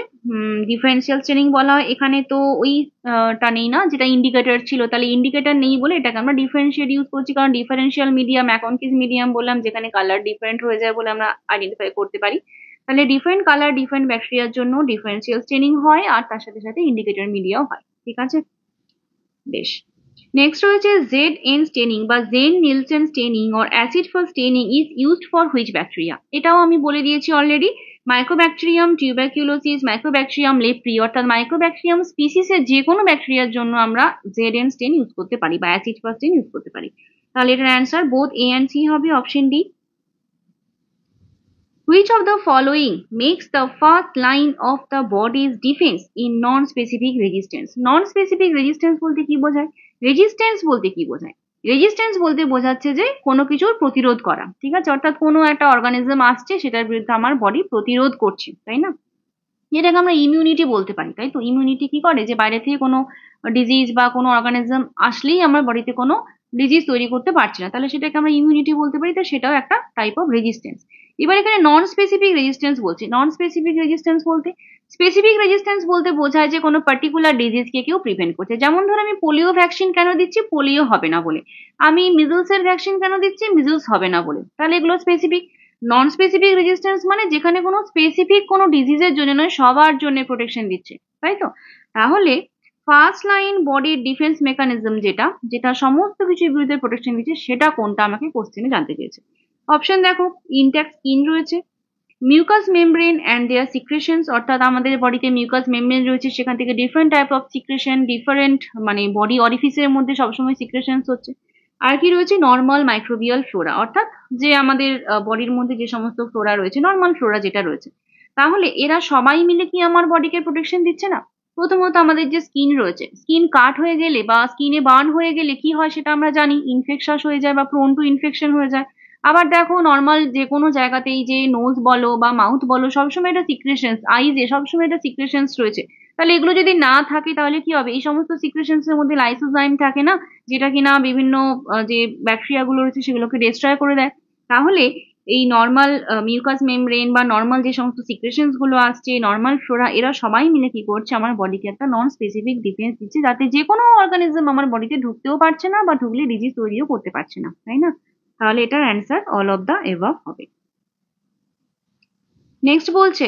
ডিফারেন্সিয়াল স্টেনিং বলা হয়। এখানে তো ওইটা নেই না, যেটা ইন্ডিকেটর ছিল, তাহলে ইন্ডিকেটর নেই বলে এটাকে আমরা ডিফারেন্সিয়েট ইউজ করছি, কারণ ডিফারেন্সিয়াল মিডিয়াম ম্যাকনকিস মিডিয়াম বললাম, যেখানে কালার ডিফারেন্ট হয়ে যায় বলে আমরা আইডেন্টিফাই করতে পারি। তাহলে ডিফারেন্ট কালার ডিফারেন্ট ব্যাকটেরিয়ার জন্য ডিফারেন্সিয়াল স্টেনিং হয়, আর তার সাথে সাথে ইন্ডিকেটর মিডিয়াও হয়। ঠিক আছে, বেশ। নেক্সট রয়েছে জেড এন স্টেনিং বা Ziehl Neelsen staining or acid ফল staining is used for which bacteria. এটাও আমি বলে দিয়েছি already. Microbacterium tuberculosis, Microbacterium leprae, অর্থাৎ মাইক্রোব্যাকটেরিয়াম স্পিসিসের যে কোনো ব্যাকটেরিয়ার জন্য আমরা জেড এন স্টেন ইউজ করতে পারি বা অ্যাসিড ফল স্টেন ইউজ করতে পারি। তাহলে এটার answer both A and C হবে, option D. Which of the following makes the first line of the body's defense in non-specific resistance? Non-specific resistance বলতে কি বোঝায়? রেজিস্ট্যান্স বলতে কি বোঝায়? রেজিস্ট্যান্স বলতে বোঝাচ্ছে যে কোনো কিছুর প্রতিরোধ করা, ঠিক আছে, অর্থাৎ কোনো একটা অর্গানিজম আসছে, সেটার বিরুদ্ধে আমার বডি প্রতিরোধ করছে, তাই না? যেটাকে আমরা ইমিউনিটি বলতে পারি, তাই তো। ইমিউনিটি কি করে, যে বাইরে থেকে কোনো ডিজিজ বা কোনো অর্গানিজম আসলেই আমার বডিতে কোনো ডিজিজ তৈরি করতে পারছে না, তাহলে সেটাকে আমরা ইমিউনিটি বলতে পারি। তো সেটাও একটা টাইপ অফ রেজিস্ট্যান্স। এবার এখানে নন স্পেসিফিক রেজিস্ট্যান্স বলছি। নন স্পেসিফিক রেজিস্ট্যান্স বলতে, স্পেসিফিক রেজিস্ট্যান্স বলতে বোঝায় যে কোনো পার্টিকুলার ডিজিজকে কেউ প্রিভেন্ট করছে। যেমন ধর আমি পোলিও ভ্যাকসিন কেন দিচ্ছি, পোলিও হবে না বলে। আমি মিজলসের ভ্যাকসিন কেন দিচ্ছি, মিজলস হবে না বলে। তাহলে এগুলো স্পেসিফিক। নন স্পেসিফিক রেজিস্ট্যান্স মানে যেখানে কোনো স্পেসিফিক কোনো ডিজিজের জন্য নয়, সবার জন্য প্রোটেকশন দিচ্ছে, তাই তো। তাহলে ফার্স্ট লাইন বডির ডিফেন্স মেকানিজম যেটা যেটা সমস্ত কিছুর বিরুদ্ধে প্রোটেকশন দিচ্ছে, সেটা কোনটা আমাকে কোশ্চেনে জানতে চেয়েছে। অপশন দেখো, ইনট্যাক্ট স্কিন রয়েছে, mucous membrane and their secretions, অর্থাৎ আমাদের বডিতে মিউকাস মেমব্রেন রয়েছে, সেখান থেকে different type of secretion, different মানে বডি অরিফিসের মধ্যে সবসময় সিক্রেশনস হচ্ছে। আর কি রয়েছে, নর্মাল মাইক্রোবিয়াল ফ্লোরা, অর্থাৎ যে আমাদের বডির মধ্যে যে সমস্ত ফ্লোরা রয়েছে, নর্মাল ফ্লোরা যেটা রয়েছে। তাহলে এরা সবাই মিলে কি আমার বডিকে প্রোটেকশন দিচ্ছে না? প্রথমত আমাদের যে স্কিন রয়েছে, স্কিন কাট হয়ে গেলে বা স্কিনে বার্ন হয়ে গেলে কি হয় সেটা আমরা জানি, ইনফেকশাস হয়ে যায় বা প্রোন টু ইনফেকশন হয়ে যায়। আবার দেখো নর্মাল যে কোনো জায়গাতেই, যে নোজ বলো বা মাউথ বলো, সবসময় এটা সিক্রেশনস, আইজে সবসময় এটা সিক্রেশনস রয়েছে। তাহলে এগুলো যদি না থাকে তাহলে কি হবে, এই সমস্ত সিক্রেশনস এর মধ্যে লাইসোজাইম থাকে না, যেটা কিনা বিভিন্ন যে ব্যাকটেরিয়া গুলো রয়েছে সেগুলোকে ডিস্ট্রয় করে দেয়। তাহলে এই নর্মাল মিউকাস মেমব্রেন বা নর্মাল যে সমস্ত সিক্রেশনস গুলো আসছে, নর্মাল ফ্লোরা, এরা সবাই মিলে কি করছে, আমার বডিকে একটা নন স্পেসিফিক ডিফেন্স দিচ্ছে, যাতে যে কোনো অর্গানিজম আমার বডিতে ঢুকতেও পারছে না বা ঢুকলে ডিজিজ তৈরিও করতে পারছে না, তাই না? তাহলে এটার answer all of the above হবে। নেক্সট বলছে,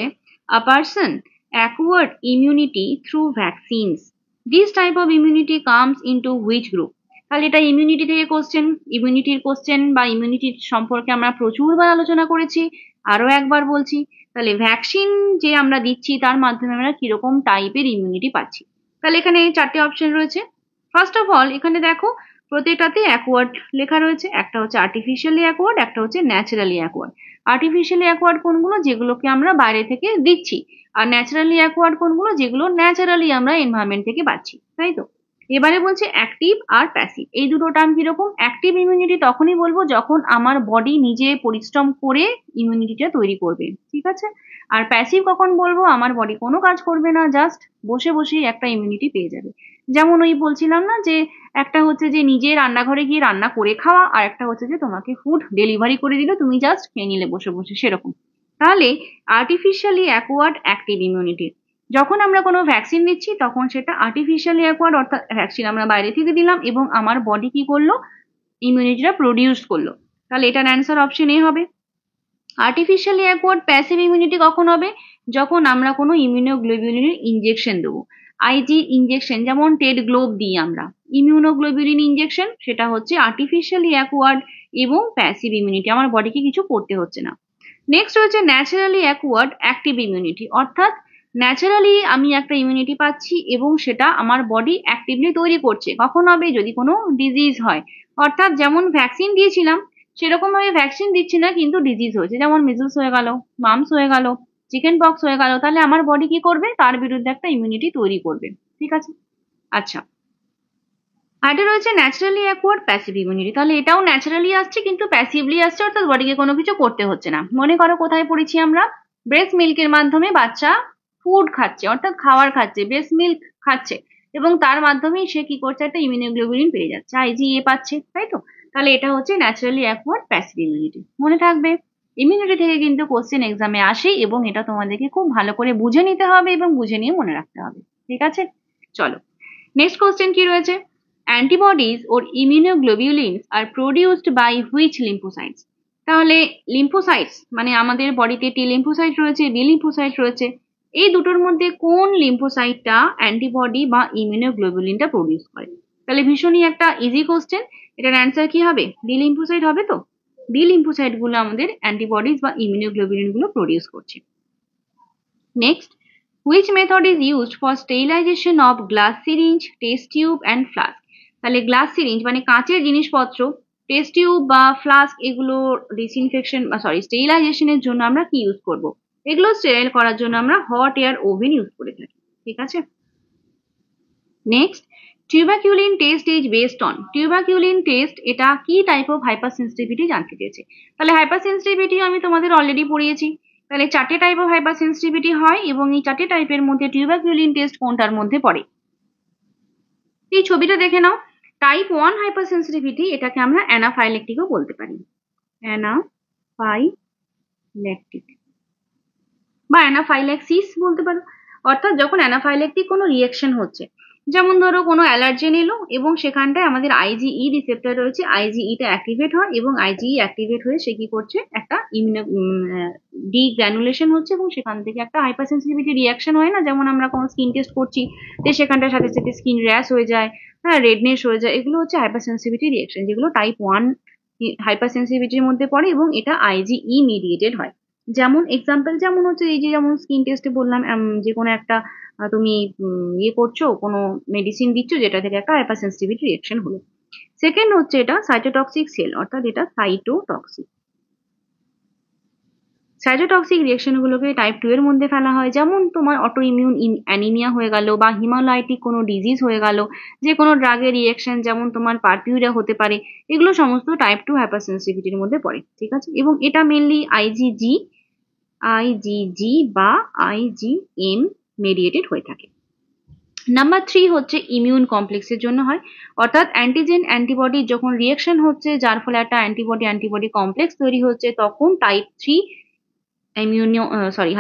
আ person acquired immunity through vaccines, this type of immunity comes into which group? তাহলে এটা ইমিউনিটি থেকে কোশ্চেন, ইমিউনিটির কোশ্চেন বা ইমিউনিটির সম্পর্কে আমরা প্রচুরবার আলোচনা করেছি, আরো একবার বলছি। তাহলে ভ্যাকসিন যে আমরা দিচ্ছি তার মাধ্যমে আমরা কিরকম টাইপের ইমিউনিটি পাচ্ছি। তাহলে এখানে চারটে অপশন রয়েছে। ফার্স্ট অফ অল এখানে দেখো, প্রত্যেকটাতে অ্যাকোয়ার্ড লেখা রয়েছে। একটা হচ্ছে আর্টিফিশিয়ালি অ্যাকোয়ার্ড, একটা হচ্ছে ন্যাচারালি অ্যাকোয়ার্ড। আর্টিফিশিয়ালি অ্যাকোয়ার্ড কোনগুলো, যেগুলোকে আমরা বাইরে থেকে দিচ্ছি, আর ন্যাচারালি অ্যাকোয়ার্ড কোনগুলো, যেগুলো ন্যাচারালি আমরা এনভায়রনমেন্ট থেকে পাচ্ছি, তাই তো। এবারে বলছে অ্যাক্টিভ আর প্যাসিভ, এই দুটো টার্ম কিরকম। অ্যাক্টিভ ইমিউনিটি তখনই বলবো যখন আমার বডি নিজে পরিশ্রম করে ইমিউনিটিটা তৈরি করবে, ঠিক আছে। আর প্যাসিভ কখন বলবো, আমার বডি কোনো কাজ করবে না, জাস্ট বসে বসেই একটা ইমিউনিটি পেয়ে যাবে। যেমন ওই বলছিলাম না, যে একটা হচ্ছে যে নিজে রান্নাঘরে গিয়ে রান্না করে খাওয়া, আর একটা হচ্ছে যে তোমাকে ফুড ডেলিভারি করে দিল, তুমি জাস্ট খেয়ে নিলে বসে বসে, সেরকম। তাহলে আর্টিফিশিয়ালি অ্যাকোয়ার্ড অ্যাক্টিভ ইমিউনিটি, যখন আমরা কোনো ভ্যাকসিন নিচ্ছি তখন সেটা আর্টিফিশিয়ালি অ্যাকোয়ার্ড, অর্থাৎ ভ্যাকসিন আমরা বাইরে থেকে দিলাম এবং আমার বডি কি করলো, ইমিউনিটিটা প্রডিউস করলো। তাহলে এটার অ্যান্সার অপশন এ হবে। আর্টিফিশিয়ালি অ্যাকোয়ার্ড প্যাসিভ ইমিউনিটি কখন হবে, যখন আমরা কোনো ইমিউনোগ্লোবিউলিনের ইনজেকশন দেবো। আইজি ইনজেকশন, যেমন টেড গ্লোব দিই আমরা, ইমিউনোগ্লোবিউলিন ইনজেকশন, সেটা হচ্ছে আর্টিফিশিয়ালি অ্যাকোয়ার্ড এবং প্যাসিভ ইমিউনিটি, আমার বডিকে কিছু করতে হচ্ছে না। নেক্সট হচ্ছে ন্যাচারালি অ্যাকোয়ার্ড অ্যাক্টিভ ইমিউনিটি, অর্থাৎ ন্যাচারালি আমি একটা ইমিউনিটি পাচ্ছি এবং সেটা আমার বডি অ্যাক্টিভলি তৈরি করছে। কখন হবে, যদি কোনো ডিজিজ হয়, অর্থাৎ যেমন ভ্যাকসিন দিয়েছিলাম সেরকম ভাবে ভ্যাকসিন দিচ্ছি না, কিন্তু ডিজিজ হয়েছে, যেমন মিজলস হয়ে গেল, মামস হয়ে গেল, চিকেন পক্স হয়ে গেল, তাহলে আমার বডি কি করবে, তার বিরুদ্ধে একটা ইমিউনিটি তৈরি করবে, ঠিক আছে। আচ্ছা, আর এটা রয়েছে ন্যাচারালি অ্যাকোয়ার্ড প্যাসিভ ইমিউনিটি, তাহলে এটাও ন্যাচারালি আসছে কিন্তু প্যাসিভলি আসছে, অর্থাৎ বডিকে কোনো কিছু করতে হচ্ছে না। মনে করো কোথায় পড়েছি আমরা, ব্রেস্ট মিল্কের মাধ্যমে বাচ্চা ফুড খাচ্ছে, অর্থাৎ খাবার খাচ্ছে, ব্রেস্ট মিল্ক খাচ্ছে, এবং তার মাধ্যমেই সে কি করছে, একটা ইমিউনোগ্লোবিউলিন পেয়ে যাচ্ছে, আইজিএ পাচ্ছে, তাই তো। তাহলে এটা হচ্ছে ন্যাচারালি অ্যাকোয়ার্ড প্যাসিভ ইমিউনিটি, মনে থাকবে। ইমিউনিটি থেকে কিন্তু কোশ্চেন এক্সামে আসে এবং এটা তোমাদেরকে খুব ভালো করে বুঝে নিতে হবে এবং বুঝে নিয়ে মনে রাখতে হবে। ঠিক আছে, চলো নেক্সট কোশ্চেন কি রয়েছে, antibodies or immunoglobulins are produced by which lymphocytes. তাহলে লিম্ফোসাইটস মানে আমাদের বডিতে টি লিম্ফোসাইট রয়েছে, বি লিম্ফোসাইট রয়েছে, এই দুটোর মধ্যে কোন লিম্ফোসাইটটা অ্যান্টিবডি বা ইমিউনোগ্লোবিউলিনটা প্রডিউস করে। তাহলে ভীষণই একটা ইজি কোশ্চেন, এটার অ্যান্সার কি হবে, বি লিম্ফোসাইট হবে। তো বি লিম্ফোসাইট গুলো আমাদের অ্যান্টিবডিজ বা ইমিউনোগ্লোবিউলিন গুলো প্রডিউস করছে। Next, which method is used for sterilization of glass syringe, test tube and flask। তাহলে গ্লাস সিরিঞ্জ মানে কাঁচের জিনিসপত্র, টেস্ট টিউব বা ফ্লাস্ক এগুলো ডিসইনফেকশন স্টেরিলাইজেশনের জন্য আমরা কি ইউজ করব, এগুলো স্টেরাইল করার জন্য আমরা হট এয়ার ওভেন ইউজ করে থাকি। ঠিক আছে, next, tuberculin test is based on. Tuberculin test এটা কি টাইপ অফ হাইপার সেন্সিটিভিটি জানতে চেয়েছে। তাহলে হাইপার সেন্সিটিভিটি আমি তোমাদের অলরেডি পড়িয়েছি। তাহলে 4টে টাইপ অফ হাইপার সেন্সিটিভিটি হয় এবং এই 4টে টাইপের মধ্যে টিউবাকিউলিন টেস্ট কোনটার মধ্যে পড়ে। এই ছবিটা দেখে নাও, টাইপ 1 হাইপার সেন্সিটিভিটি, এটাকে আমরা অ্যানাফাইলেকটিকও বলতে পারি, অ্যানাফাইলেকটিক বা অ্যানাফাইল্যাক্সিস বলতে পারো। অর্থাৎ যখন অ্যানাফাইলেকটিক কোনো রিঅ্যাকশন হচ্ছে, যেমন ধরো কোনো অ্যালার্জেন এলো এবং সেখানটায় আমাদের আইজিই রিসেপ্টর রয়েছে, আইজিইটা অ্যাক্টিভেট হয় এবং আইজিই অ্যাক্টিভেট হয়ে সে কি করছে, একটা ডিগ্র্যানুলেশন হচ্ছে এবং সেখান থেকে একটা হাইপার সেন্সিটিভিটি রিঅ্যাকশন হয় না, যেমন আমরা কোনো স্কিন টেস্ট করছি যে সেখানটার সাথে সাথে স্কিন র্যাশ হয়ে যায়, হ্যাঁ রেডনেস হয়ে যায়, এগুলো হচ্ছে হাইপার সেন্সিটিভিটি রিঅ্যাকশন, যেগুলো টাইপ 1 হাইপার সেন্সিটিভিটির মধ্যে পড়ে এবং এটা আইজিই মিডিয়েটেড হয়। যেমন এক্সাম্পল যেমন হচ্ছে এই যে যেমন স্কিন টেস্টে বললাম, যে কোনো একটা তুমি ইয়ে করছো, কোনো মেডিসিন দিচ্ছ যেটা থেকে একটা হাইপার সেন্সিটিভিটি রিঅ্যাকশন হলো। সেকেন্ড হচ্ছে এটা সাইটোটক্সিক সেল, অর্থাৎ এটা সাইটোটক্সিক। সাইটোটক্সিক রিঅ্যাকশন গুলোকে টাইপ 2 এর মধ্যে ফেলা হয়, যেমন তোমার অটো ইমিউন অ্যানিমিয়া হয়ে গেল বা হিমালয়াটিক কোনো ডিজিজ হয়ে গেল, যে কোনো ড্রাগের রিঅ্যাকশন যেমন তোমার পারপিউরিয়া হতে পারে, এগুলো সমস্ত টাইপ 2 হাইপার সেন্সিটিভিটির মধ্যে পড়ে। ঠিক আছে, এবং এটা মেনলি আইজিজি বা আইজিএম মেডিয়েটেড হয়ে থাকে। নাম্বার 3 হচ্ছে ইমিউন কমপ্লেক্সের জন্য হয়, অর্থাৎ অ্যান্টিজেন অ্যান্টিবডি যখন রিঅ্যাকশন হচ্ছে যার ফলে একটা অ্যান্টিবডি কমপ্লেক্স তৈরি হচ্ছে, তখন টাইপ 3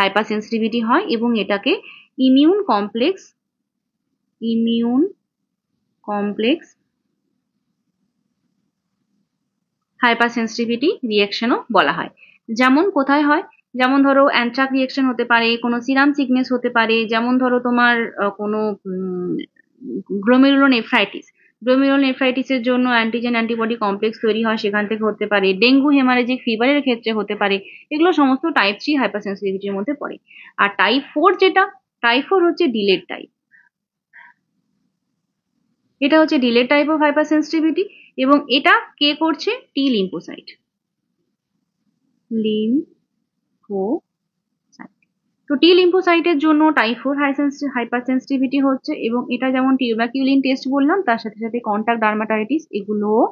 হাইপার সেন্সিটিভিটি হয় এবং এটাকে ইমিউন কমপ্লেক্স হাইপার সেন্সিটিভিটি রিঅ্যাকশনও বলা হয়। যেমন কোথায় হয়, যেমন ধরো অ্যানথ্রাক রিঅ্যাকশন হতে পারে, কোনো সিরাম সিকনেস হতে পারে, যেমন ধরো তোমার কোনো গ্লোমেরুলোনেফ্রাইটিসের জন্য অ্যান্টিজেন অ্যান্টিবডি কমপ্লেক্স তৈরি হয়, সেখান থেকে হতে পারে। ডেঙ্গু হেমারেজিক ফিভারের ক্ষেত্রে হতে পারে। এগুলো সমস্ত টাইপ 3 হাইপার সেন্সিটিভিটির মধ্যে পড়ে। আর টাইপ 4 যেটা, টাইপ 4 হচ্ছে ডিলেড টাইপ। এটা হচ্ছে delayed type of hyper sensitivity এবং এটা কে করছে, টি লিম্ফোসাইট। তো টি লিম্ফোসাইটের জন্য টাইপ 4 হাইপার সেন্সিটিভিটি হচ্ছে এবং এটা যেমন টিউবাকিউলিন টেস্ট বললাম, তার সাথে সাথে কন্টাক্ট ডার্মাটাইটিস এগুলোও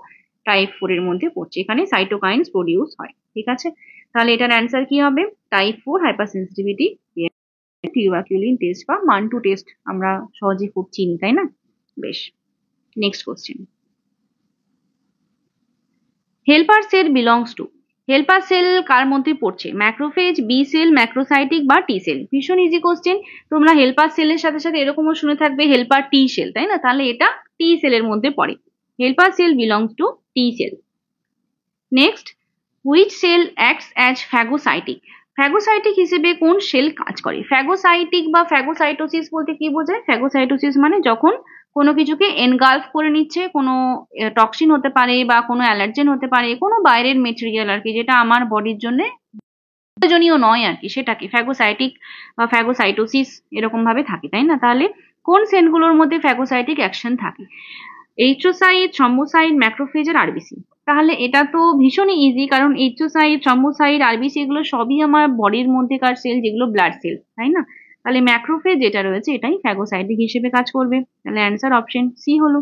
টাইপ 4 এর মধ্যে পড়ছে। এখানে সাইটোকাইনস প্রডিউস হয়। ঠিক আছে, তাহলে এটার অ্যান্সার কি হবে, টাইপ 4 হাইপার সেন্সিটিভিটি টিউবাকিউলিন টেস্ট বা মান2 টেস্ট আমরা সহজে খুব চিনি, তাই না? বেশ, next question, helper cell belongs to. Helper cell কার মধ্যে পড়ছে, ম্যাক্রোফেজ, বি সেল, ম্যাক্রোসাইটিক বা টি সেল। ভীষণ ইজি কোশ্চেন, তোমরা হেল্পার সেলের সাথে সাথে এরকমও শুনে থাকবে হেল্পার টি সেল, তাই না? তাহলে এটা টি সেলের মধ্যে পড়ে, helper cell belongs to T cell. Next, which cell acts as phagocytic. Phagocytic হিসেবে কোন সেল কাজ করে? ফ্যাগোসাইটিক বা ফ্যাগোসাইটোসিস বলতে কি বোঝায়? ফ্যাগোসাইটোসিস মানে যখন কোনো কিছুকে এনগালফ করে নিচ্ছে, কোনো টক্সিন হতে পারে বা কোনো অ্যালার্জেন হতে পারে, কোনো বাইরের মেটেরিয়াল আর কি, যেটা আমার বডির জন্য প্রয়োজনীয় নয় আর কি, সেটাকে ফ্যাগোসাইটিক বা ফ্যাগোসাইটোসিস এরকম ভাবে থাকে, তাই না? তাহলে কোন সেলগুলোর মধ্যে ফ্যাগোসাইটিক অ্যাকশন থাকে? এইট্রোসাইট, থ্রম্বোসাইট, ম্যাক্রোফেজ আর আরবিসি। তাহলে এটা তো ভীষণই ইজি, কারণ এইট্রোসাইট, থ্রম্বোসাইট, আরবিসি এগুলো সবই আমার বডির মধ্যেকার সেল, যেগুলো ব্লাড সেল, তাই না? তাহলে ম্যাক্রোফেজ যেটা রয়েছে এটাই ফ্যাগোসাইটিক হিসেবে কাজ করবে। তাহলে অ্যান্সার অপশন সি হলো।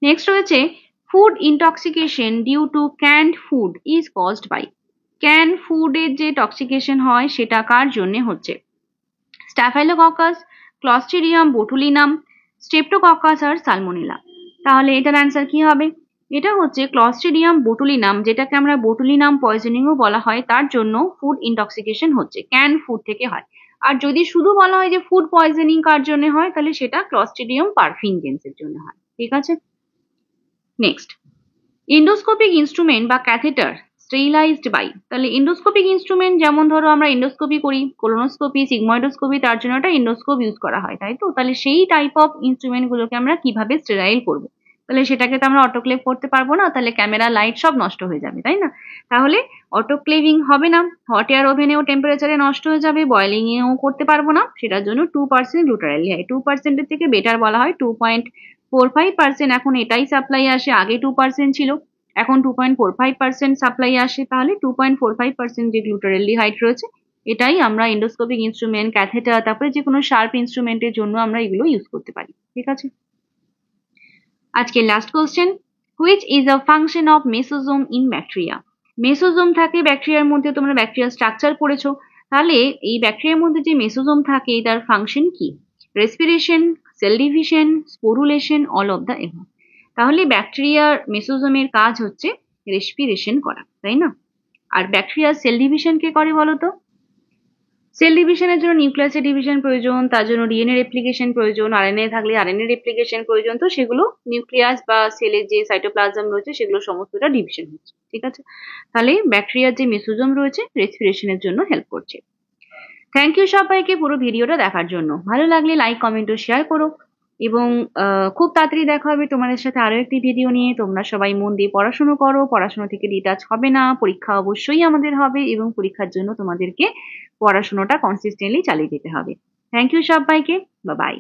নেক্সট রয়েছে, food intoxication due to canned food is caused by. Can ফুডের যে টক্সিকেশন হয় সেটা কার জন্য হচ্ছে? স্ট্যাফাইলোককাস, ক্লস্ট্রিডিয়াম বোটুলিনাম, স্ট্রেপ্টোকক্কাস আর সালমোনেলা। তাহলে এটার অ্যান্সার কি হবে? এটা হচ্ছে ক্লস্ট্রিডিয়াম বোটুলিনাম, যেটাকে আমরা বোটুলিনাম পয়জনিংও বলা হয়, তার জন্য ফুড ইনটক্সিকেশন হচ্ছে, ক্যান ফুড থেকে হয়। আর যদি শুধু বলা হয় যে ফুড পয়জনিং কার জন্য হয়, তাহলে সেটা ক্লস্ট্রিডিয়াম পারফিনজেন্স এর জন্য হয়। ঠিক আছে, নেক্সট, এন্ডোস্কোপিক ইনস্ট্রুমেন্ট বা ক্যাথেটার স্টেরিলাইজড বাই, তাহলে এন্ডোস্কোপিক ইনস্ট্রুমেন্ট যেমন ধরো আমরা এন্ডোস্কোপি করি, কোলোনোস্কোপি, সিগময়েডোস্কোপি, তার জন্য একটা এন্ডোস্কোপ ইউজ করা হয়, তাই তো? তাহলে সেই টাইপ অফ ইনস্ট্রুমেন্ট গুলোকে আমরা কিভাবে স্টেরাইল করব? তাহলে সেটাকে তো আমরা অটোক্লেভ করতে পারবো না, তাহলে ক্যামেরা লাইট সব নষ্ট হয়ে যাবে, তাই না? তাহলে অটোক্লেভিং হবে না, হট এয়ার ওভেনেও টেম্পারেচারে নষ্ট হয়ে যাবে, বয়লিং এও করতে পারবো না, সেটার জন্য 2% গ্লুটারাইল হয়। 2% এর থেকে বেটার বলা হয় 2.45%, এখন এটাই সাপ্লাই আসে, আগে 2% ছিল, এখন 2.45% সাপ্লাই আসে, তাহলে 2.45% যে গ্লুটারেলডিহাইড রয়েছে, এটাই আমরা এন্ডোস্কোপিক ইনস্ট্রুমেন্ট, ক্যাথেটার, তারপরে যে কোনো শার্প ইনস্ট্রুমেন্টের জন্য আমরা এগুলো ইউজ করতে পারি। ঠিক আছে, আজকে last question, which is a function of mesosome in bacteria? Mesosome থাকে ব্যাকটেরিয়ার মধ্যে, তোমরা ব্যাকটেরিয়ার স্ট্রাকচার পড়েছো, তাহলে এই ব্যাকটেরিয়ার মধ্যে যে মেসোজোম থাকে তার ফাংশন কি? Respiration, cell division, sporulation, all of the above. তাহলে ব্যাকটেরিয়ার মেসোজোমের কাজ হচ্ছে রেসপিরেশন করা, তাই না? আর ব্যাকটেরিয়ার সেল ডিভিশন কে করে বলতো? সেল ডিভিশনের জন্য নিউক্লিয়াসের ডিভিশন প্রয়োজন, তার জন্য ডিএনএ রেপ্লিকেশন প্রয়োজন, আরএনএ থাকলে আরএনএ রেপ্লিকেশন প্রয়োজন, তো সেগুলো নিউক্লিয়াস বা সেলের যে সাইটোপ্লাজম রয়েছে সেগুলো সমস্তটা ডিভিশন হচ্ছে। ঠিক আছে, তাহলে ব্যাকটেরিয়ার যে মেসোজোম রয়েছে রেসপিরেশনের জন্য হেল্প করছে। থ্যাংক ইউ সবাইকে পুরো ভিডিওটা দেখার জন্য। ভালো লাগলে লাইক, কমেন্ট ও শেয়ার করো, এবং খুব তাড়াতাড়ি দেখা হবে তোমাদের সাথে আরো একটি ভিডিও নিয়ে। তোমরা সবাই মন দিয়ে পড়াশোনা করো, পড়াশোনা থেকে ডিটাচ হবে না, পরীক্ষা অবশ্যই আমাদের হবে, এবং পরীক্ষার জন্য তোমাদেরকে পড়াশোনাটা কনসিস্টেন্টলি চালিয়ে যেতে হবে। থ্যাংক ইউ সবাইকে, বাই বাই।